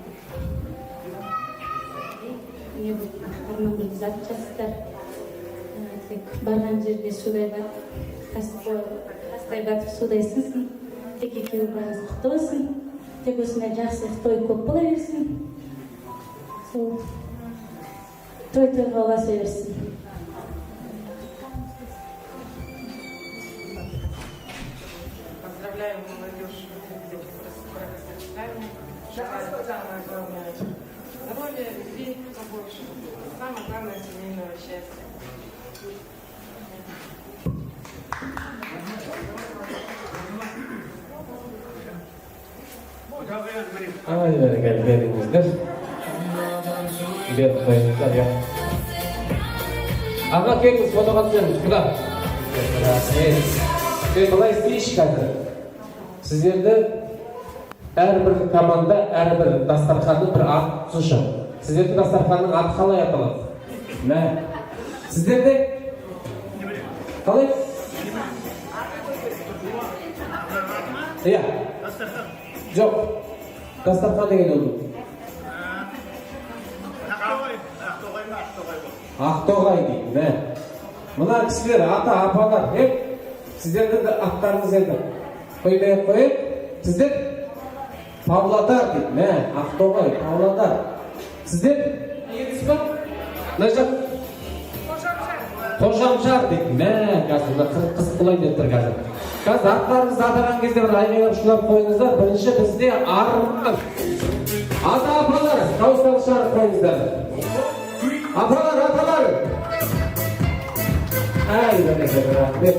Не бұл Армангүл зат жастар. Барған жерде судай батып, тастай батып судай сынсын. Тек екеуі барыңыз құтты болсын. Тек осындай жақсы той көп бола берсін. Сол той-тойға ұласа берсін. Поздравляем молодежь, желаю самое главное здоровья, любви побольше, самое главное семейного счастья. Беріңіздер. Беріп қойыңыздар, я. Аға келіңіз, фотоға түсеміз, құда. Былай істейші қазір. Сіздерді әрбір команда, әрбір дастарханның бір ат тұсышы. Сіздердің дастарханның аты қалай аталады? Мә. Сіздерде қалай? Иә. Жоқ. Дастархан деген ол. Ақтоғай дейді. Мә. Мына кісілер, ата, апалар, сіздердің аттарыңыз енді қоймай қойып, сіздер Павлодар дейді. Мә, Ақтоғай, Павлодар. Сіздер егіз ба? Мына жақ Қожамжар дейді. Мә, қазір қызық болайын деп тұр қазір. Қазір аттарыңызды атаған кезде бір айғайлап шулап қойыңыздар. Бірінші бізде арман. Ата апалар, дауыстарын шығарып қойыңыздар. Апалар, апалар. Ай, рахмет.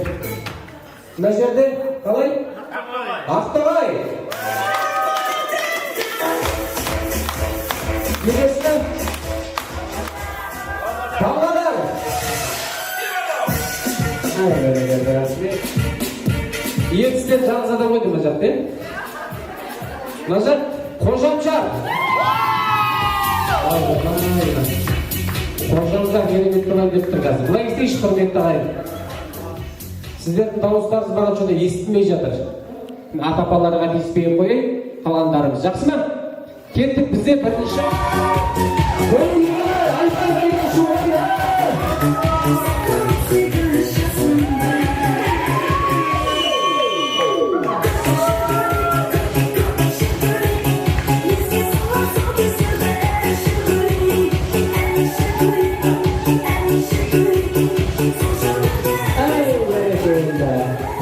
Мына жерде қалай? Ақтоғай. Екіншісі Павлодар. Ай, рахмет. Екіншісі жалғыз адам қойды мына жақта. Мына жақ Қожамжар. Қожамжар керемет тұрған деп тұр қазір. Бұлай істейші құрметті ағайын. Сіздердің дауыстарыңыз маған жолда естілмей жатыр. Ата-апаларға тиіспей қойайын, қалғандарымыз. Жақсы ма? Кеттік бізде бірінші.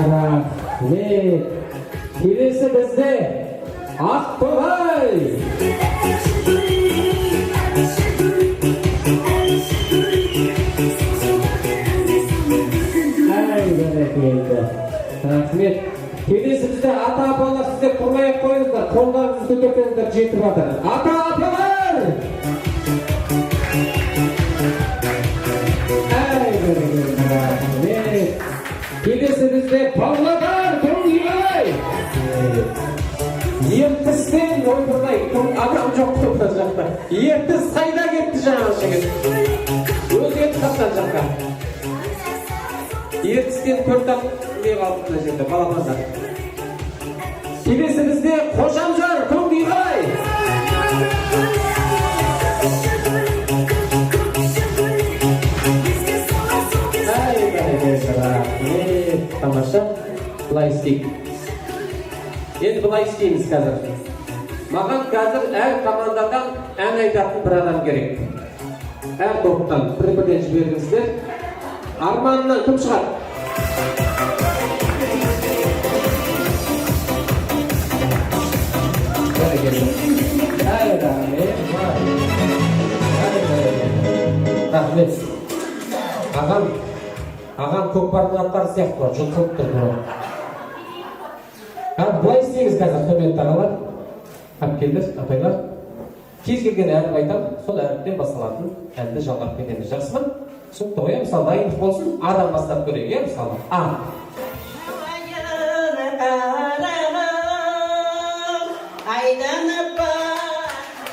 Рахмет. Келесі бізде Ақтоғай. Бәрекелді. Рахмет. Келесі бізде ата-апалар, сіздер тұрмай ақ қойыңыздар, қолдарыңызды көтеріңіздер, жетіп жатыр. Ата-апалар! Келесі бізде Павлодар, Тоңғай. Ертістен ойбырдай, адам жоқ қойған жақта. Ертіс қайда кетті жаңағы жігіт? Өзі кетті қаптан жаққа. Ертістен көртап не қалды мына жерде, баламаздар. Келесі бізде Қошамжар, Тоңғай. Тамаша, былай істейік. Енді былай істейміз қазір. Маған қазір әр командадан ән айтатын бір адам керек. Әр топтан бір-бірден жіберіңіздер. Арманынан кім шығады? Рахмет. Ағам көкпардың аттары сияқты бар, жұлқылып тұр бұра. Бұлай істейміз қазір, құрметті ағалар, әпкелер, апайлар. Кез келген әріп айтам, сол әріптен басталатын әнді жалғап кетеміз. Жақсы ма? Түсінікті ғой, мысалы дайындық болсын, адан бастап көрейік, мысалы. А.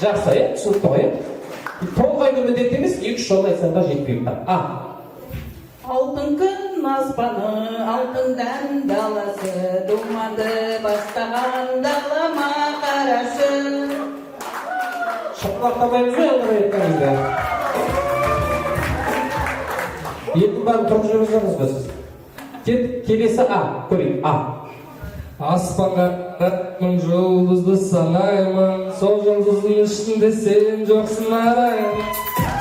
Жақсы, түсінікті ғой. Толғайды міндет емес, 2-3 жолын айтсаң да жетпейді. А. Алтын күн аспаны, алтындан даласы, думанды бастаған далама қарасы. Шықпақтамаймыз ғой, әңгіме еткеніңізді. Екі барын тұрып жүріңіздеріңіз біз. Келесі А, көрейік, А. Аспанға қараймын, жұлдызды санаймын, сол жұлдыздың ішінде сен жоқсың арайым.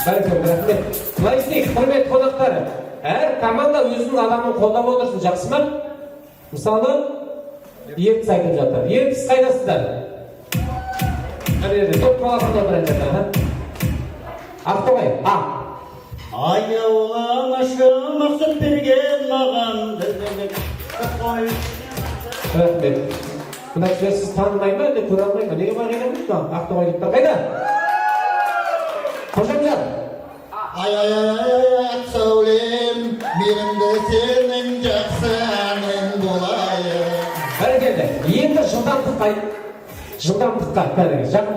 Бәрекелді, рахмет. Былай істейік, құрметті қонақтар. Әр команда өзінің адамын қолдап отырсын, жақсы ма? Мысалы, Ертіс айтып жатыр. Ертіс қайдасыздар? Топ қаласында отырайын жатыр. Ақтоғай, А. Аяулан ашы мақсат берген маған ділділік қой. Рахмет. Мына кісілер сіз танымай ма, әлде көре алмай ма? Неге бағайда бұйт ма? Ақтоғай дептер қайда? Қожамжан. Ай, сәулем, менімді сенің жақсы әнің болайын. Бәрекелді. Енді жылдамдыққа жақын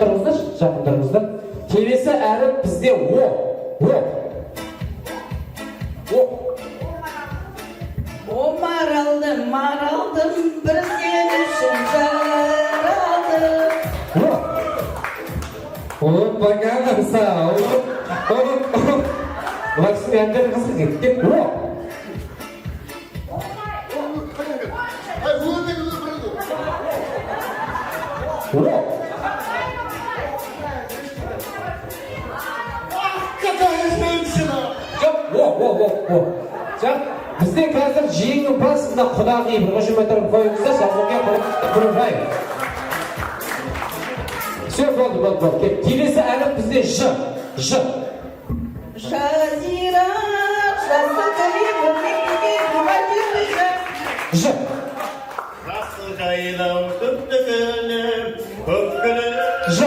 тұрыңыздар. Келесі әріп бізде О. Маралдым, бір сен үшін жаралдым. Бағанса, Бұлай кісінің әндері қызық кетті. Бізде қазір жеңнің басында құдағи бір қошеметтерін қойыңыздар, сәлемге құрылғай. Все, болды. Келесі әріп бізде Ж. Жазира, жасыл жайлау көпті гүлім, көк гүлім. Ж.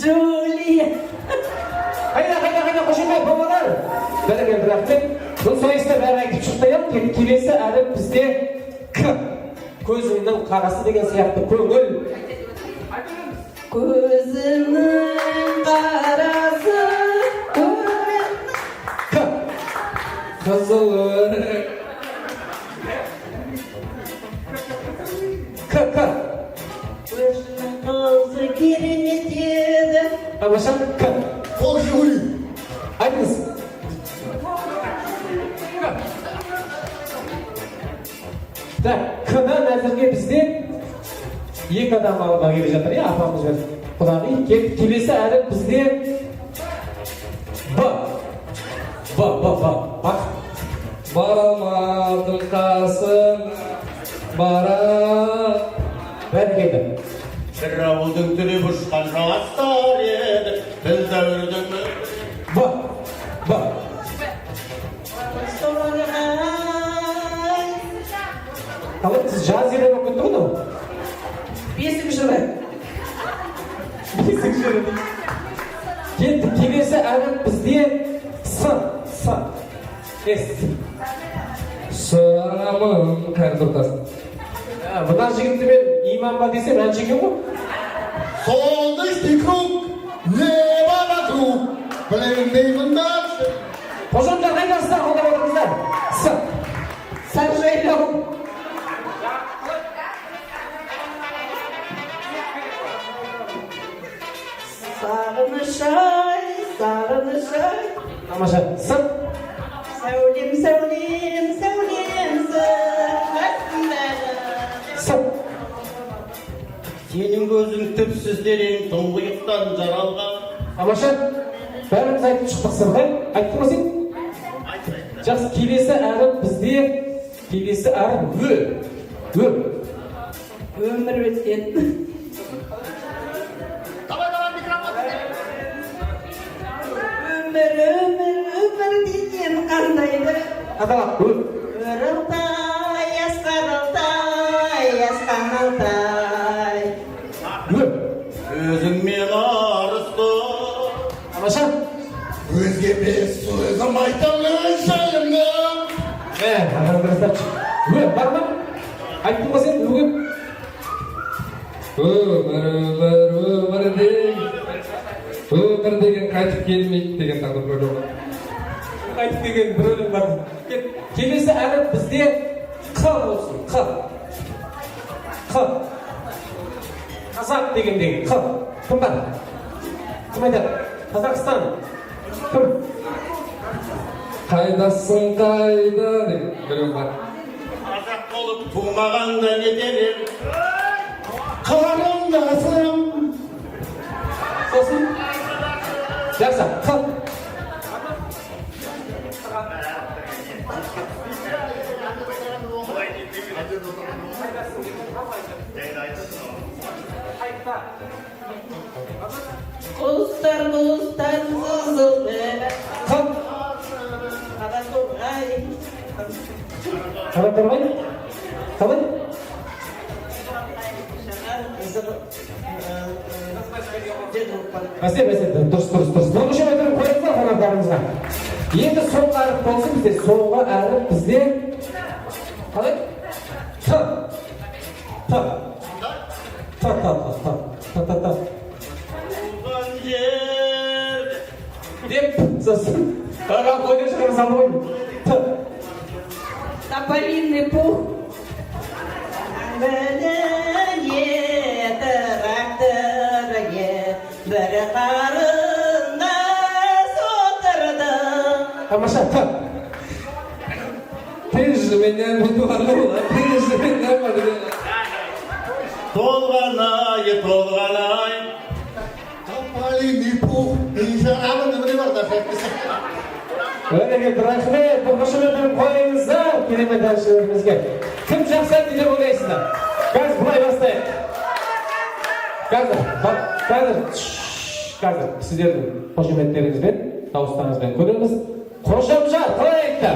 Джулия. Қайда, қошемет, бабалар. Бәрекелді, рахмет. Бұл сайыста бәрі айтып шықты. Келесі әріп бізде К. Көзімнің қарасы деген сияқты көңіл. Көзімнің қарасы көңіл. К. Қызыл өрік. К. Өзінің қызы керемет еді. Тамаша, К. Қол жүгірі. Айтыңыз. Так, К-дан әзірге бізде екі адам алға келе жатыр, иә, апамыз бен құдағи. Келесі әріп бізде Б. Бара алмадым қасым, бара. Бәрекелді. Бір ауылдың түлеп ұшқан жастар еді, біз дәуірдің Б. Қалай, сіз жаз елі өкінді ғой? 5 жылы. Келесі әріп бізде С. Сұрамын кәрді ұртасын. Мына жігітті мен иманба десем әнші екен ғой? Солнечный круг, небо вокруг, білмеймін дальше. Қожамжан қайдасыздар, қолдап отырыңыздар. Саржайлау. Сағыныш-ай. Тамаша. Сәулем, Сенің көзің түпсіз терең, тұңғиықтан жаралған. Тамаша. Бәріміз айтып шықтық сырғай. Айттың ба сен? Жақсы, келесі әріп бізде Ө. Өмір өткен. Өмір деген қандайды? Өрілтай, асқарылтай. Өзіңмен арысты. Тамаша. Өзге бес сөзім айтамын жайымды. Ө, бар ма? Айттың ба сен, өге? Өмір деген қайтып келмейді деген тағы бір өлең бар. Қайтып келген бір өлең бар. Келесі әріп бізде Қ болсын. Қ. Қазақ дегендегі Қ. Кім бар? Кім айтады? Қазақстан. Кім? Қайдасың қайда деген өлең бар. Қазақ болып тумағанда нетер ем? Қарындасым. Сосын? Жақсы, Қ. Құстар сызылды. Қ. Қараторғай? Қалай? Бәсе, дұрыс. Нұрғышы өтіріп қойыңыздар қонақтарыңызға. Енді соңғы әріп болсын бізде. Соңғы әріп бізде қалай? Т. Деп, сосын. Қаған қойды шығарып салды ғой. Тополиный пух. Бір қарындас отырды. Тамаша, Т. Тежі менен бұдуаны ола, тежі менен бұдуаны. Толғанай. Тополиный пух, жарабын өмірі бар да. Өнеге рахмет, нұрғышы өтіріп қойыңыздар. Керемет әншілерімізге. Кім жақсы әнді деп ойлайсыздар? Қазір бұлай бастайық. Қазір сіздердің қошеметтеріңізбен, дауыстарыңызбен көреміз. Қошамжан, қалай айтты?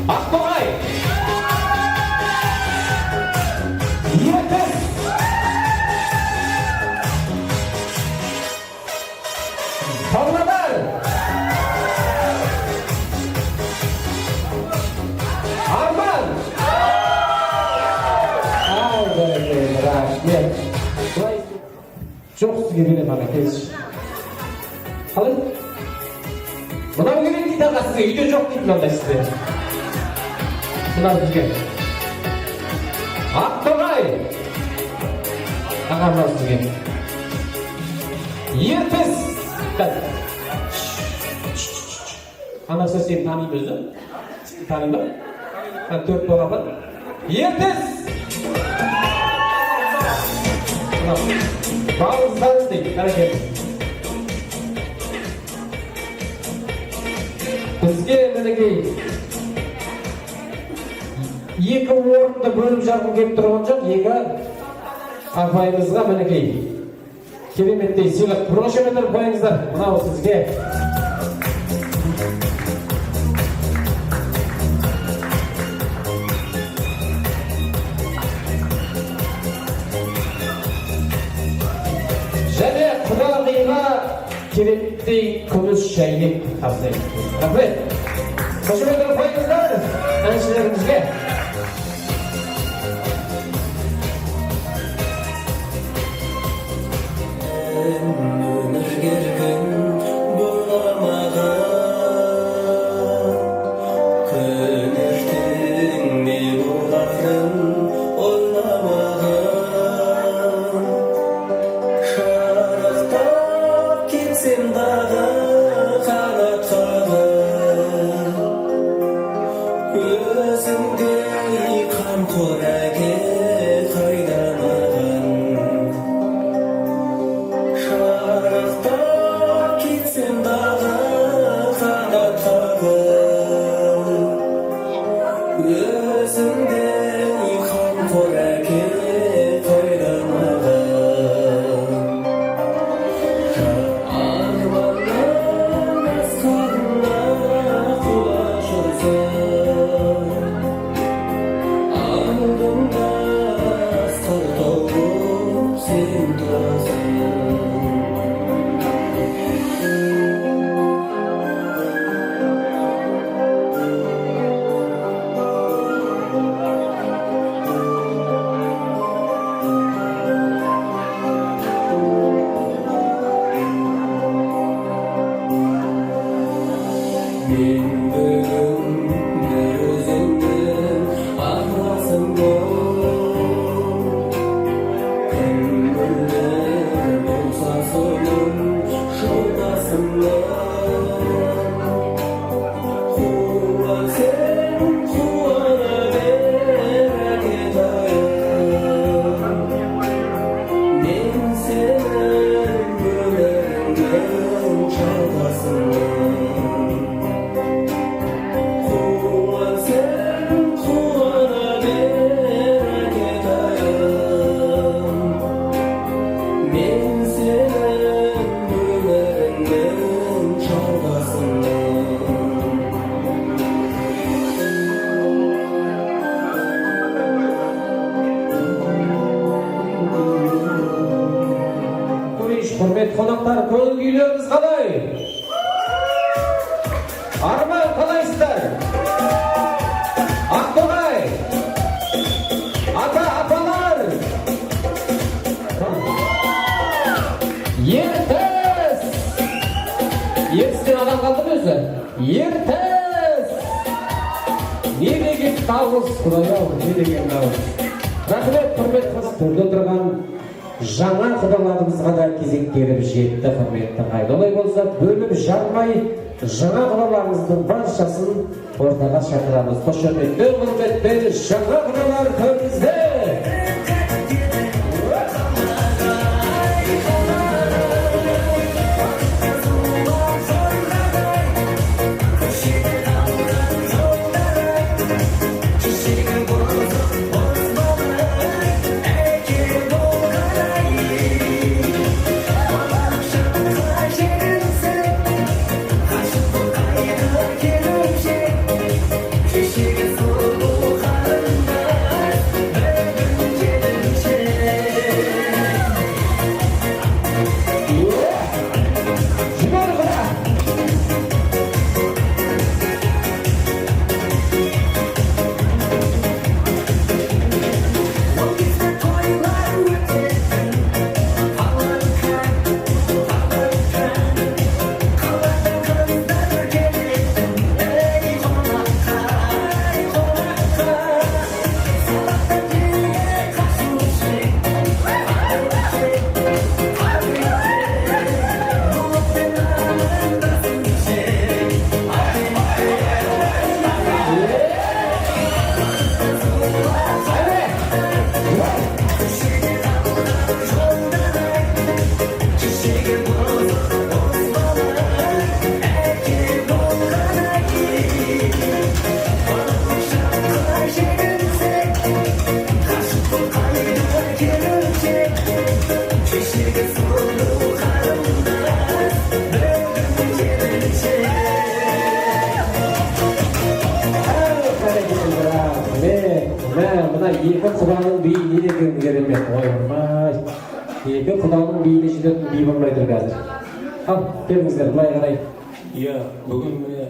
Ақтоғай. Ертіс. Павлодар. Арман. Рахмет. Жоқ сізге берем ана келші. Қалай? Мынау керек дейді аға сізге, үйде жоқ дейді мынандай сізде. Мынау бізге. Ақтоғай. Аға мынау сізге. Ертіс. Ана сөз сені танимын өзі. Танимын ба? 4 бала бар. Ертес! Балыздар дейді, қаракет. Бізге мінекей екі орынды бөліп жарғым келіп тұрған жоқ, екі апайымызға мінекей кереметтей сыйлық. Бірнеше метр қойыңыздар, мынау сізге. Және құдағиға кереметтей күміс шәйнек тапсырайық. Рахмет. Бірнеше метр қойыңыздар әншілерімізге. Құрметті қонақтар, көңіл күйлеріңіз қалай? Арман қалайсыздар? Ақтоғай! Ата-апалар! Ертіс! Ертістен адам қалды ма өзі? Ертіс! Не деген дауыс, Құдай-ау, не деген дауыс. Рахмет, құрметті қонақтар, төрде отырған жаңа құдаларымызға да кезек келіп жетті, құрметті ағайын. Олай болса, бөліп жармай жаңа құдаларымыздың баршасын ортаға шақырамыз. Қошеметті, құрметті жаңа құдалар төрімізде. She gets so hard. құданың биі не деген керемет, оймай. Екі құданың биіне жететін би болмай тұр қазір. Ал, келіңіздер, былай қарай. Иә, бүгін міне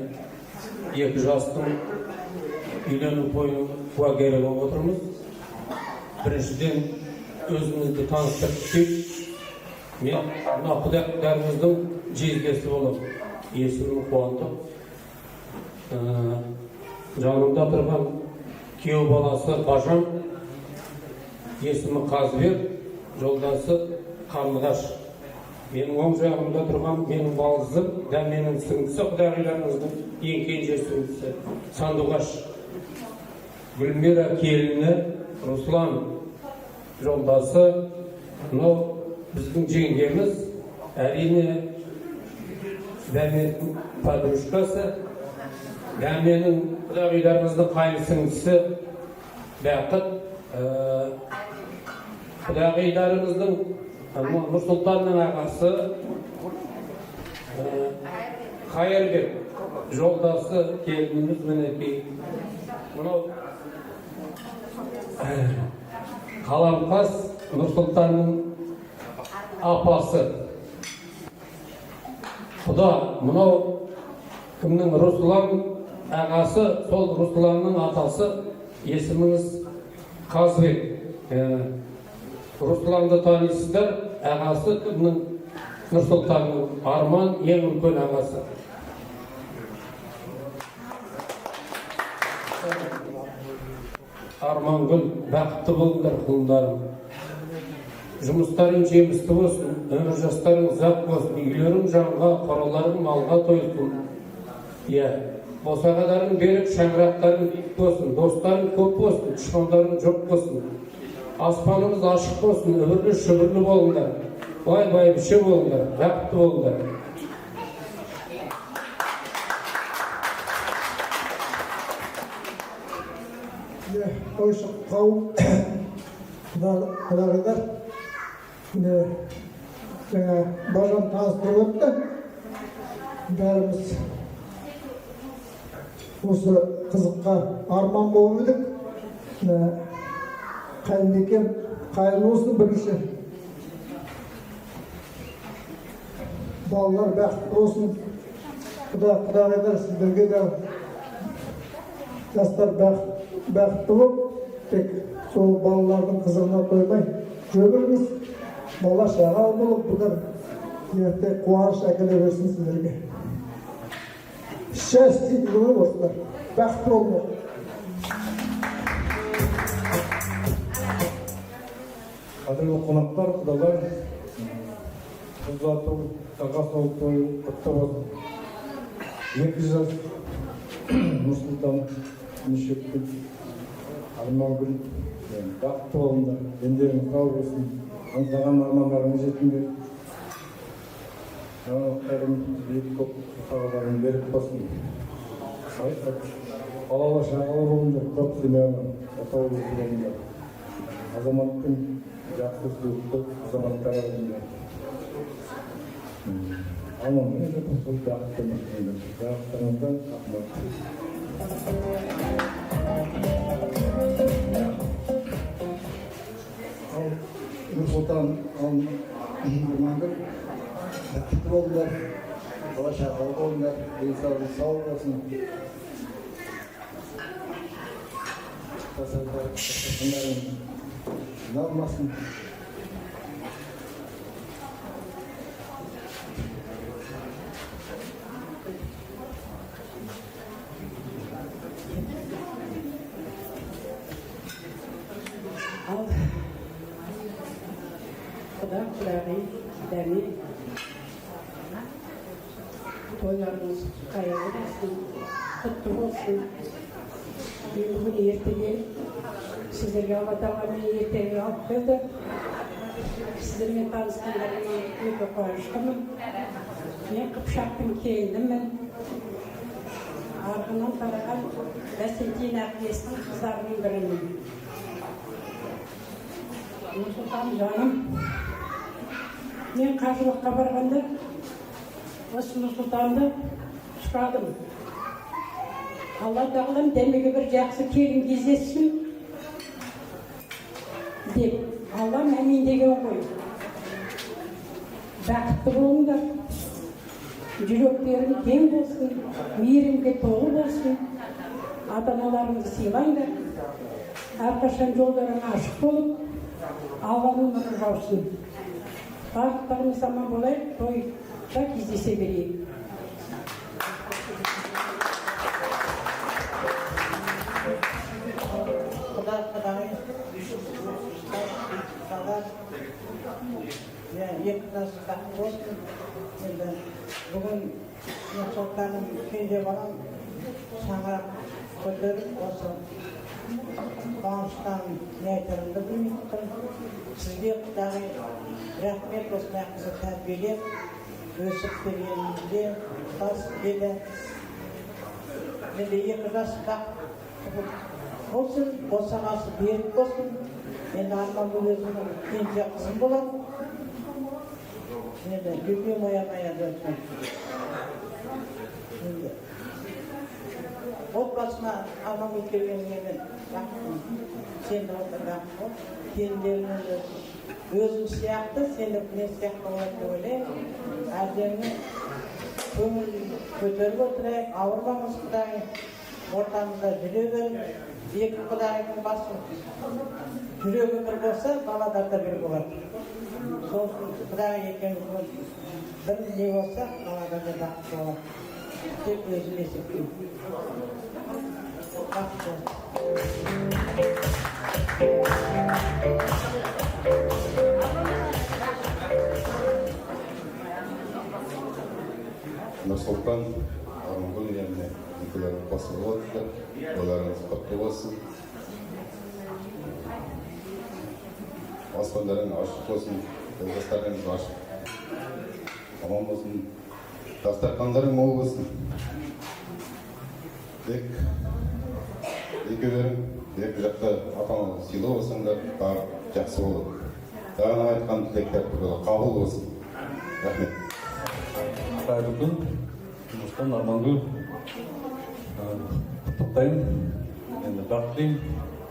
екі жастың үйлену тойының куәгері болып отырмыз. Біріншіден өзімізді таныстырып кетейік. Мен мына құдайларымыздың жездесі болып, есімім Қуандық. Жанымда тұрған күйеу баласы Бажан, есімі Қазбек, жолдасы Қарлығаш. Менің оң жағымда тұрған менің балызым, менің сіңлісі құдағиларымыздың ең кенже сіңлісі Сандуғаш. Гүлмира келіні, Руслан жолдасы, мынау біздің жеңгеміз, әрине дәменің подружкасы, дәменің құдағиларымыздың қайын сіңлісі Бақыт, құдағиларымыздың Нұрсұлтанның ағасы Қайырбек, жолдасы келініміз мінекей. Мынау Қаламқас Нұрсұлтанның апасы. Құда, мынау кімнің Руслан ағасы, сол Русланның атасы, есіміңіз Қазбек. Русланды танисыздар, ағасы кімнің Нұрсұлтанның Арман, ең үлкен ағасы. Армангүл, бақытты болыңдар құлындарым. Жұмыстарың жемісті болсын, өмір жастарың ұзақ болсын, үйлерің жанға, қораларың малға тойсын. Иә, босағаларың беріп, шаңырақтарың биік болсын, достарың көп болсын, дұшпандарың жоқ болсын. Аспанымыз ашық болсын, өмірлі шүбірлі болыңдар. Бай біші болыңдар, бақытты болыңдар. Қойшық қауым құдағилар, жаңа Бажан таныстырып өтті. Бәріміз осы қызыққа арман болып едік. Қайынекем қайырлы болсын бірінші. Балалар бақытты болсын. Құдағилар сіздерге де жастар бақытты болып, тек сол балалардың қызығына қоймай жүріңіз. Бала шаға болып, бұлар ерте қуаныш әкеле берсін сіздерге. Счастье жылы болсындар, бақытты болыңдар. Қадірлі қонақтар, құдалар, ұзату, таға сол тойы құтты болсын. 2 жас Нұрсұлтан Нешепкіл, Армангүл, бақытты болыңдар, дендерің сау болсын, аңсаған армандарыңыз жетіңдер. Жаңалықтарың биік көп сағаларың беріп болсын. Балалы шағалы болыңдар, көп семьяны отау болыңдар. Азаматтың жақсы сөзді азаматтары болыңдар. Аман жетіп сол бақытты болыңдар. Бақыттарыңыздан рахмет. Нұрсұлтан Армангүл, бақытты болыңдар, бала шағалы болыңдар, денсаулығыңыз сау болсын. Қасындарың жиналмасын. Ал құдағи, дәме, тойларыңыз қайырлы болсын, құтты болсын. Мен бүгін ертеге сіздерге Алла тағала мені ертеңге алып келді. Сіздермен танысқандарыма өте қуаныштымын. Мен Қыпшақтың келінімін. Арғыннан тараған Бәсентин әкесінің қыздарының бірімін. Нұрсұлтан жаным, мен қажылыққа барғанда осы Нұрсұлтанды сұрадым. Алла тағалам дәмеге бір жақсы келін кездессін. деп Аллам әмин деген ғой. Бақытты болыңдар, жүректерің кең болсын, мейірімге толы болсын, ата-аналарыңды сыйлаңдар, әрқашан жолдарың ашық болып, Алланың нұры жаусын. Барлықтарыңыз аман болайық, тойда кездесе берейік. Бүгін Нұрсұлтаным кенже балам шаңырақ көтеріп осы қуаныштан не айтарымды білмей тұрмын. Сізге Құдай рахмет, осындай қызды тәрбиелеп, өсіп бергеніңізде тас деді. Енді 2 жасқа болсын, босағасы берік болсын. Енді Армангүл өзімнің кенже қызым болады. Енді любим моя дочка. Отбасына Армангүл келгеніне мен рахмет. Сен де рахмет. Келіндеріңіз өзің сияқты, сені мен сияқты болады деп ойлаймын. Әрдемі көңіл көтеріп отырайық, ауырмаңыз Құдай. Ортамызда жүре беріңіз. 2 Құдайдың басы жүрегі бір болса, баладар да бір болады. Сол Құдай екеуміз бір не болса, баладар да бақытты болады. Тек өзім есептеймін. Бақытты. Нұрсұлтан, Армангүл еміне үлкілердің басы болады, оларыңыз құтты болсын. Аспандарың ашық болсын, жастарыңыз ашық. Аман болсын, дастархандарың мол болсын. Тек екеулерің екі жақта ата-ананы сыйлы болсаңдар, бәрі жақсы болады. Жаңа айтқан тілектер қабыл болсын. Рахмет. Қайырлы күн, Нұрсұлтан, Армангүл. Құттықтаймын. Енді бақыт тілеймін.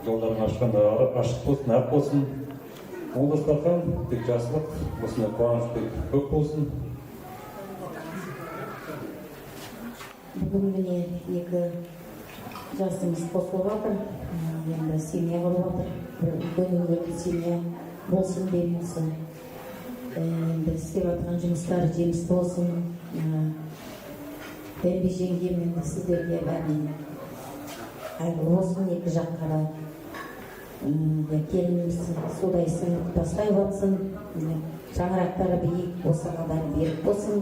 Жолдарың ашық болсын, ақ болсын. Ол дастархан тек жақсылық, осындай қуаныш тек көп болсын. Бүгін міне 2 жасымыз қосылып жатыр. Енді семья болып жатыр. Бір үлкен семья болсын дейміз. Енді істеп жатқан жұмыстар жемісті болсын. Бәмбе жеңгем енді сіздерге бәрін қайырлы болсын, 2 жаққа да. Келініміз судай сынып тастай батсын, шаңырақтары биік, босағалары берік болсын.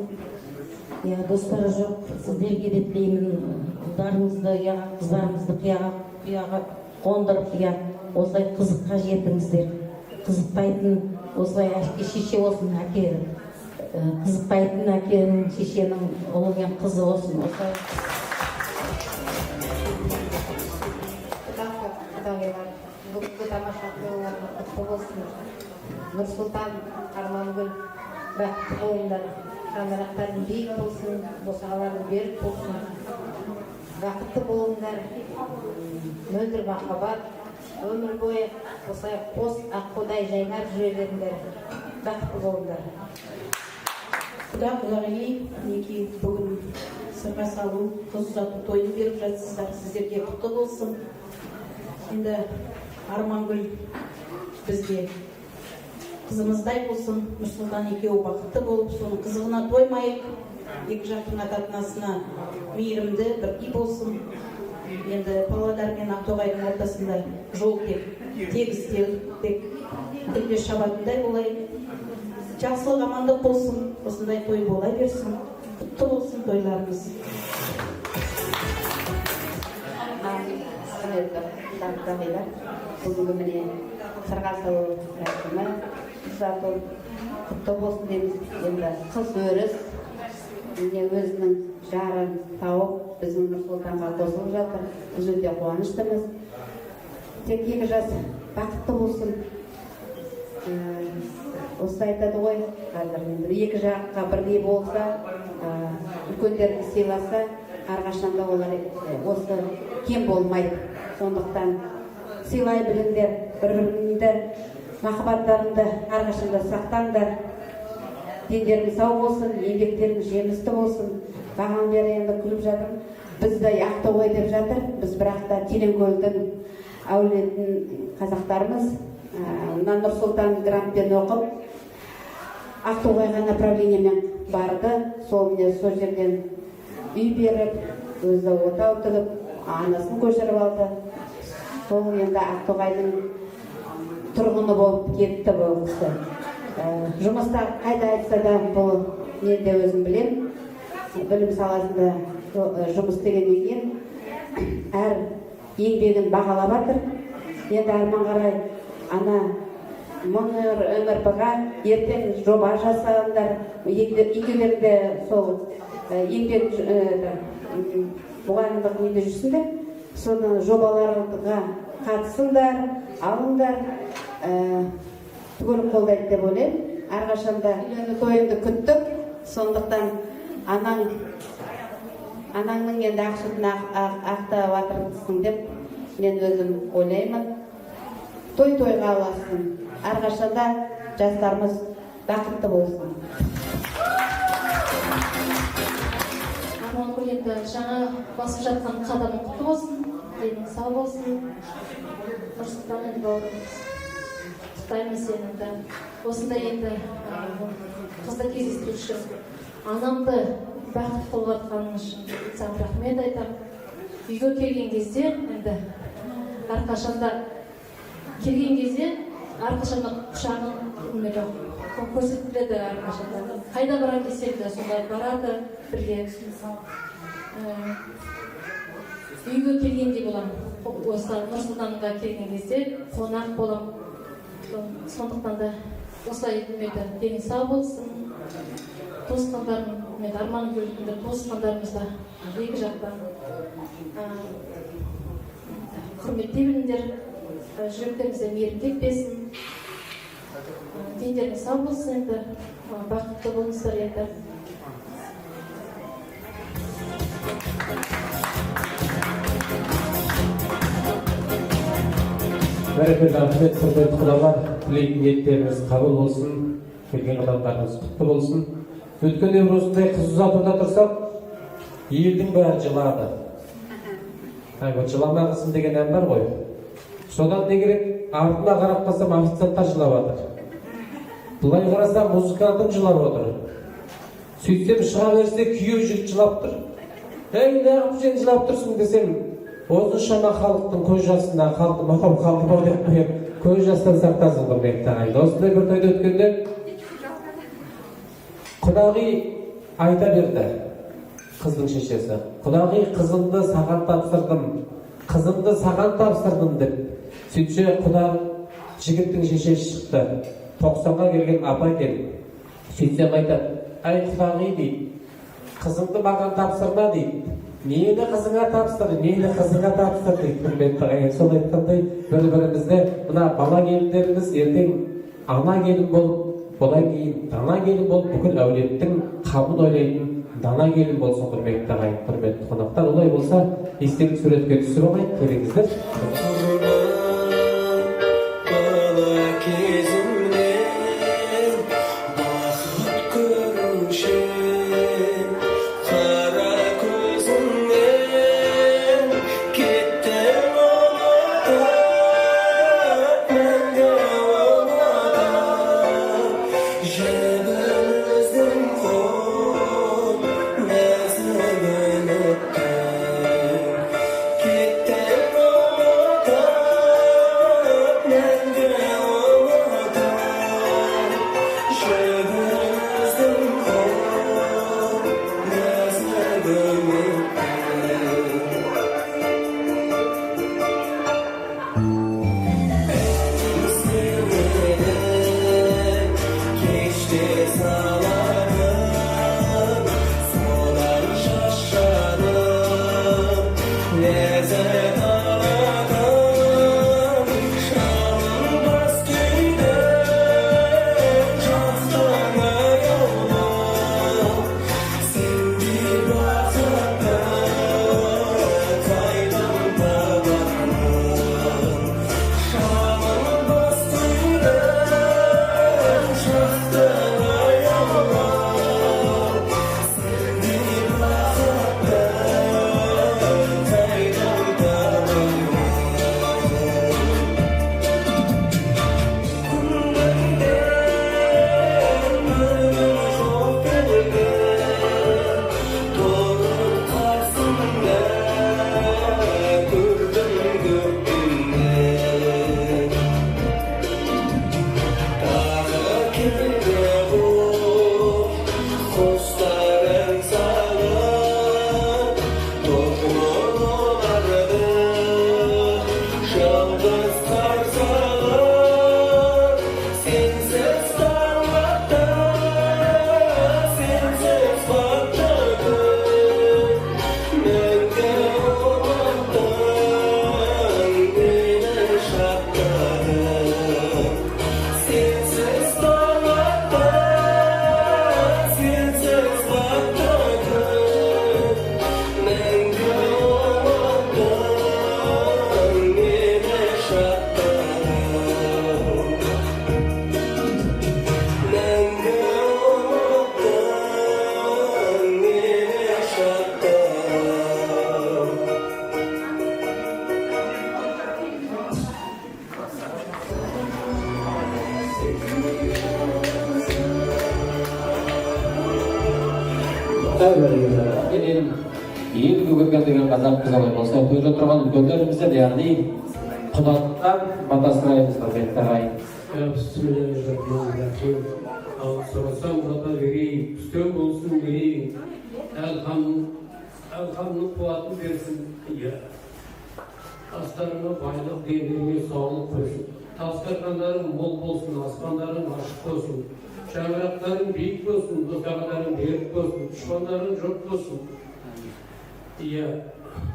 Достары жоқ, сіздерге де тілеймін, ұлдарыңызды, қыздарыңызды қияға қондырып, осылай қызыққа жетіңіздер. Қызықпайтын, осылай әке шеше болсын, қызықпайтын әкенің, шешенің ұлы мен қызы болсын. Бүгінгі тамаша тойларыңыз құтты болсын. Нұрсұлтан, Армангүл, бақытты болыңдар. Шаңырақтарың биік болсын, босағаларың берік болсын. Бақытты болыңдар. Мөлдір махаббат, өмір бойы осылай қос аққудай жайнап жүре беріңдер. Бақытты болыңдар. Құдағи, неке бүгін сырға салу, қыз ұзату тойын беріп жатсыздар. Сіздерге құтты болсын. Енді Армангүл бізге қызымыздай болсын, Нұрсұлтан екеуі бақытты болып, соның қызығына тоймайық, 2 жақтың ата-анасына мейірімді бір үй болсын. Енді Павлодар мен Ақтоғайдың ортасында жол тегіс тек тілде шабатындай болайық. Жақсылық амандық болсын, осындай той бола берсін, құтты болсын тойларымыз. Бүгінгі міне сырға салу рәсімі ұзату құтты болсын дейміз. Енді қыз өріс өзінің жарын тауып біздің Нұрсұлтанға қосылып жатыр. Біз өте қуаныштымыз. Тек 2 жас бақытты болсын. Осы айтады ғой, қазір 2 жаққа бірдей болса, үлкендерді сыйласа, әрқашан да олар осы кем болмайды. Сондықтан сыйлай біліңдер, бір-біріңді махаббаттарыңды әрқашанда сақтаңдар. Дендерің сау болсын, еңбектерің жемісті болсын. Баған бері енді күліп жатыр. Бізді Ақтоғай деп жатыр. Біз бірақта Тереңкөлдің әулетін қазақтарымыз. Нұрсұлтан грантпен оқып, Ақтоғайға направлениемен барды. Сол жерден үй беріп, өзі отау тігіп, анасын көшіріп алды. Сол енді Ақтоғайдың тұрғыны болып кетті бұл кісі. Жұмыста қайда айтса да бұл мен де өзім білем. Білім саласында жұмыс істегеннен кейін әр еңбегін бағалап жатыр. Енді арман қарай ана МНРП-ға ертең жоба жасағандар, екеулері де сол еңбек мұғалімдік неде жүрсіңдер. Соны жобаларға қатысыңдар, алыңдар, түгел қолдайды деп ойлаймын. Әрқашанда үйлену тойыңды күттік, сондықтан анаңның енді ақшытын ақтап жатырсың деп мен өзім ойлаймын. Той-тойға аласың. Әрқашанда жастарымыз бақытты болсын. Амангүл енді жаңа басып жатқан қадамың құтты болсын, денің сау болсын. Нұрсұлтан енді бауырымыз, құттықтаймын сені де. Осындай енді қызды кездестіру үшін анамды бақытты болып жатқаның үшін саған рахмет айтамын. Үйге келген кезде енді әрқашанда құшағын көрсетіледі әрқашанда. Қайда барам десем де сонда барады бірге. Үйге келгендей болам. Осы Нұрсұлтанға келген кезде қонақ болам. Сондықтан да осылай етмеді. Дені сау болсын. Туысқандарым, арман бөлімді туысқандарымызда екі жақтан құрметтей біліңдер. Жүректеріңізде мейірім кетпесін. Дендеріңіз сау болсын енді. Бақытты болыңыздар енді. Бәрекелді рахмет, құрметті құдалар. Тілейтін ниеттеріңіз қабыл болсын. Келген қадамдарыңыз құтты болсын. Өткен өмір осындай қыз ұзатуда тұрсақ, елдің бәрі жылады. Жыламағысың деген ән бар ғой. Содан не керек? Артына қарап қалсам, официанттар жылап жатыр. Бұлай қарасам, музыкантым жылап отыр. Сөйтсем, шыға берсе, күйеу жігіт жылап тұр. Неғып сен жылап тұрсың десем, осыншама халықтың көз жасына, халқым деп көз жастан сақтасын құрметті ағайын. Осындай бір тойда өткенде құдағи айта берді, қыздың шешесі. Құдағи, қызымды саған тапсырдым деп. Сөйтсе құдағы жігіттің шешесі шықты. 90-ға келген апа екен. Сөйтсем айтады, ай құдағи дейді, қызымды маған тапсырма дейді. Мені қызыңа тапсыр дейді. Құрметті ағайын, сол айтқандай бір-бірімізді мына бала келіндеріміз ертең ана келін болып, одан кейін дана келін болып, бүкіл әулеттің қамын ойлайтын дана келін болсын құрметті ағайын, құрметті қонақтар. Олай болса, естелік суретке түсіріп алайық, келіңіздер. Get құдай берген. Менен ел көгерген деген қазақ қызалай болса, төрде тұрған үлкендерімізден, яғни құдалықтан бата сұраймыз, құрметті ағайын. Бисмиллахиррахманиррахим. Ал сұрасам бата берейін, үстем болсын берейін. Әлхамның қуатын берсін. Астарына байлық, денlerine sağlık versin. Taskarkanların mol olsun, asmanların açık olsun. Şangırakların büyük olsun, dostağların büyük olsun, düşmanların çok olsun.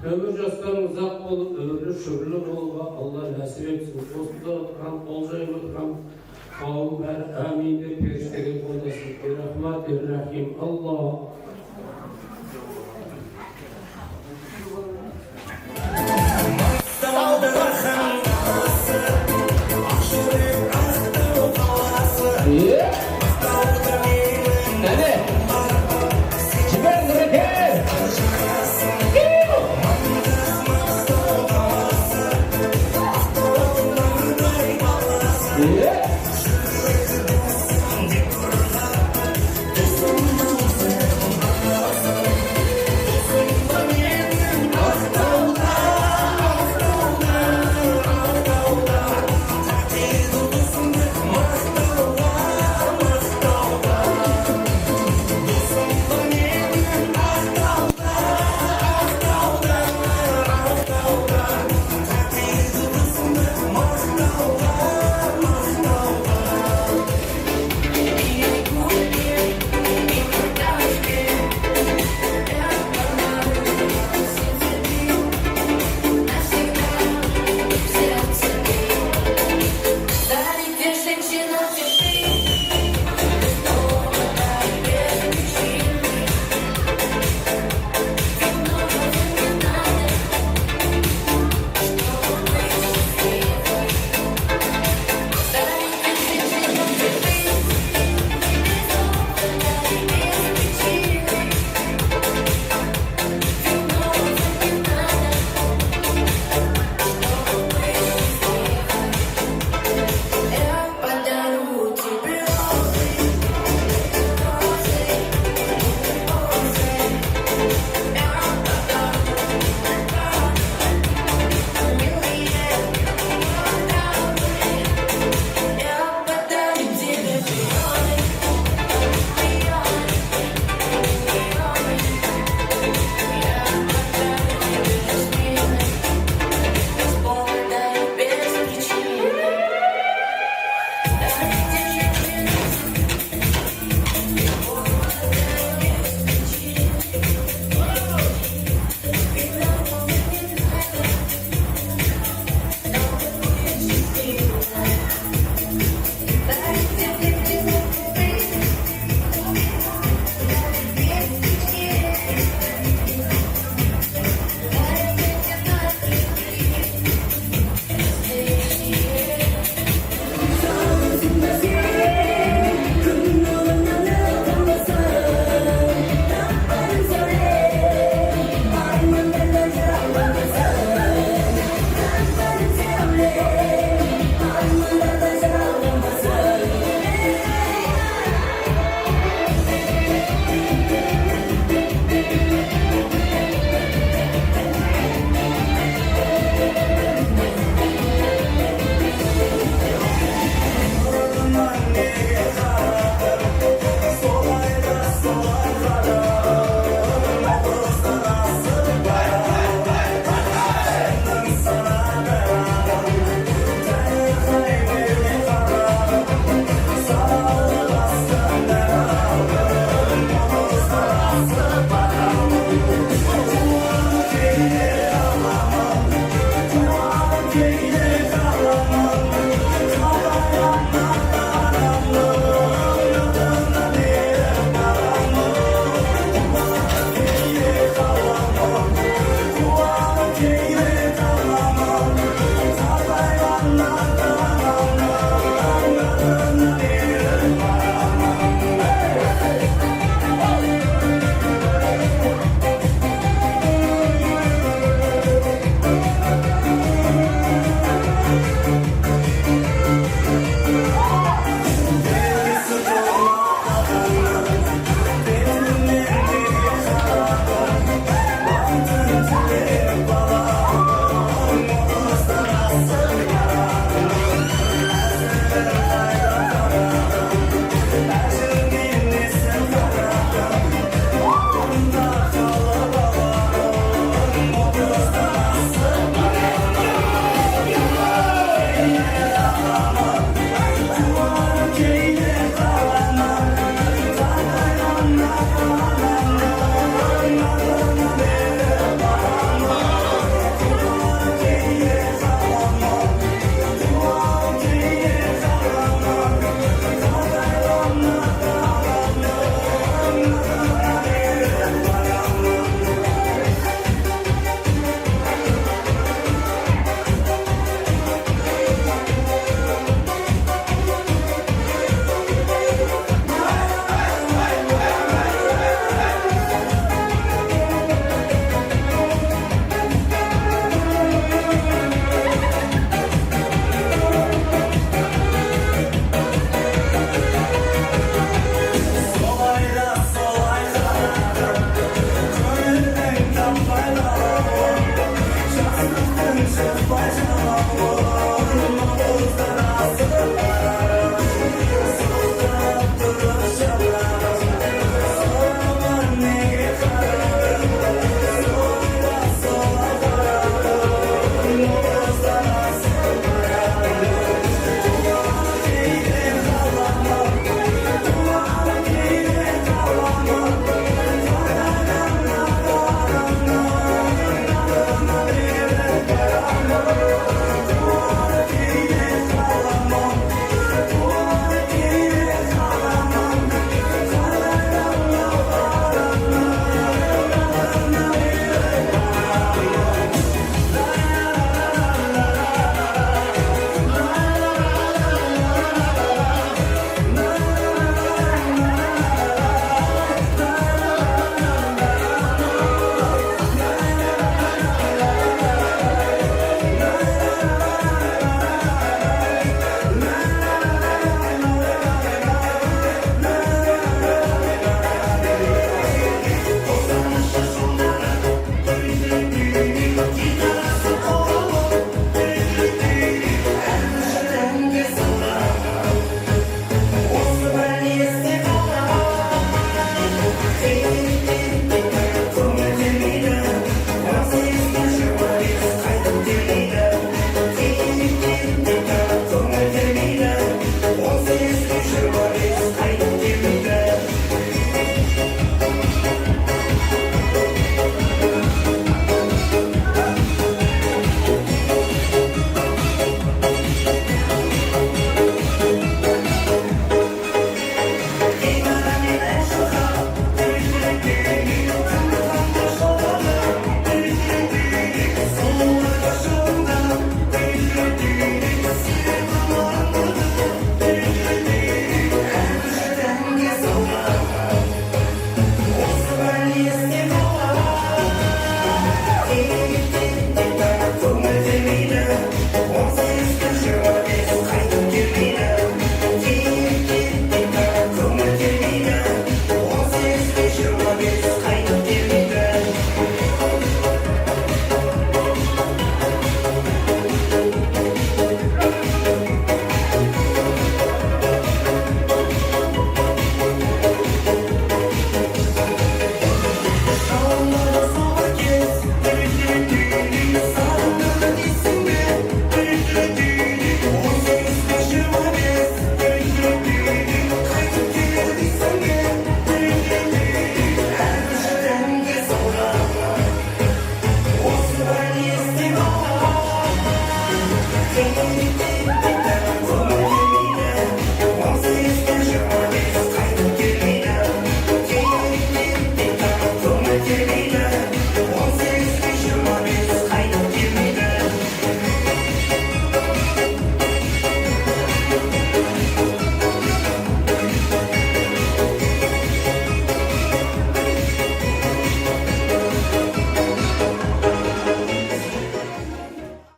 Ömür jastları uzak olup, ömürlü şürlü olma Allah nasip etsin. Dostlar oturan, olcayım oturan, kavim ver, amin de perişteri olasın. Rahmat-ı Rahim Allah.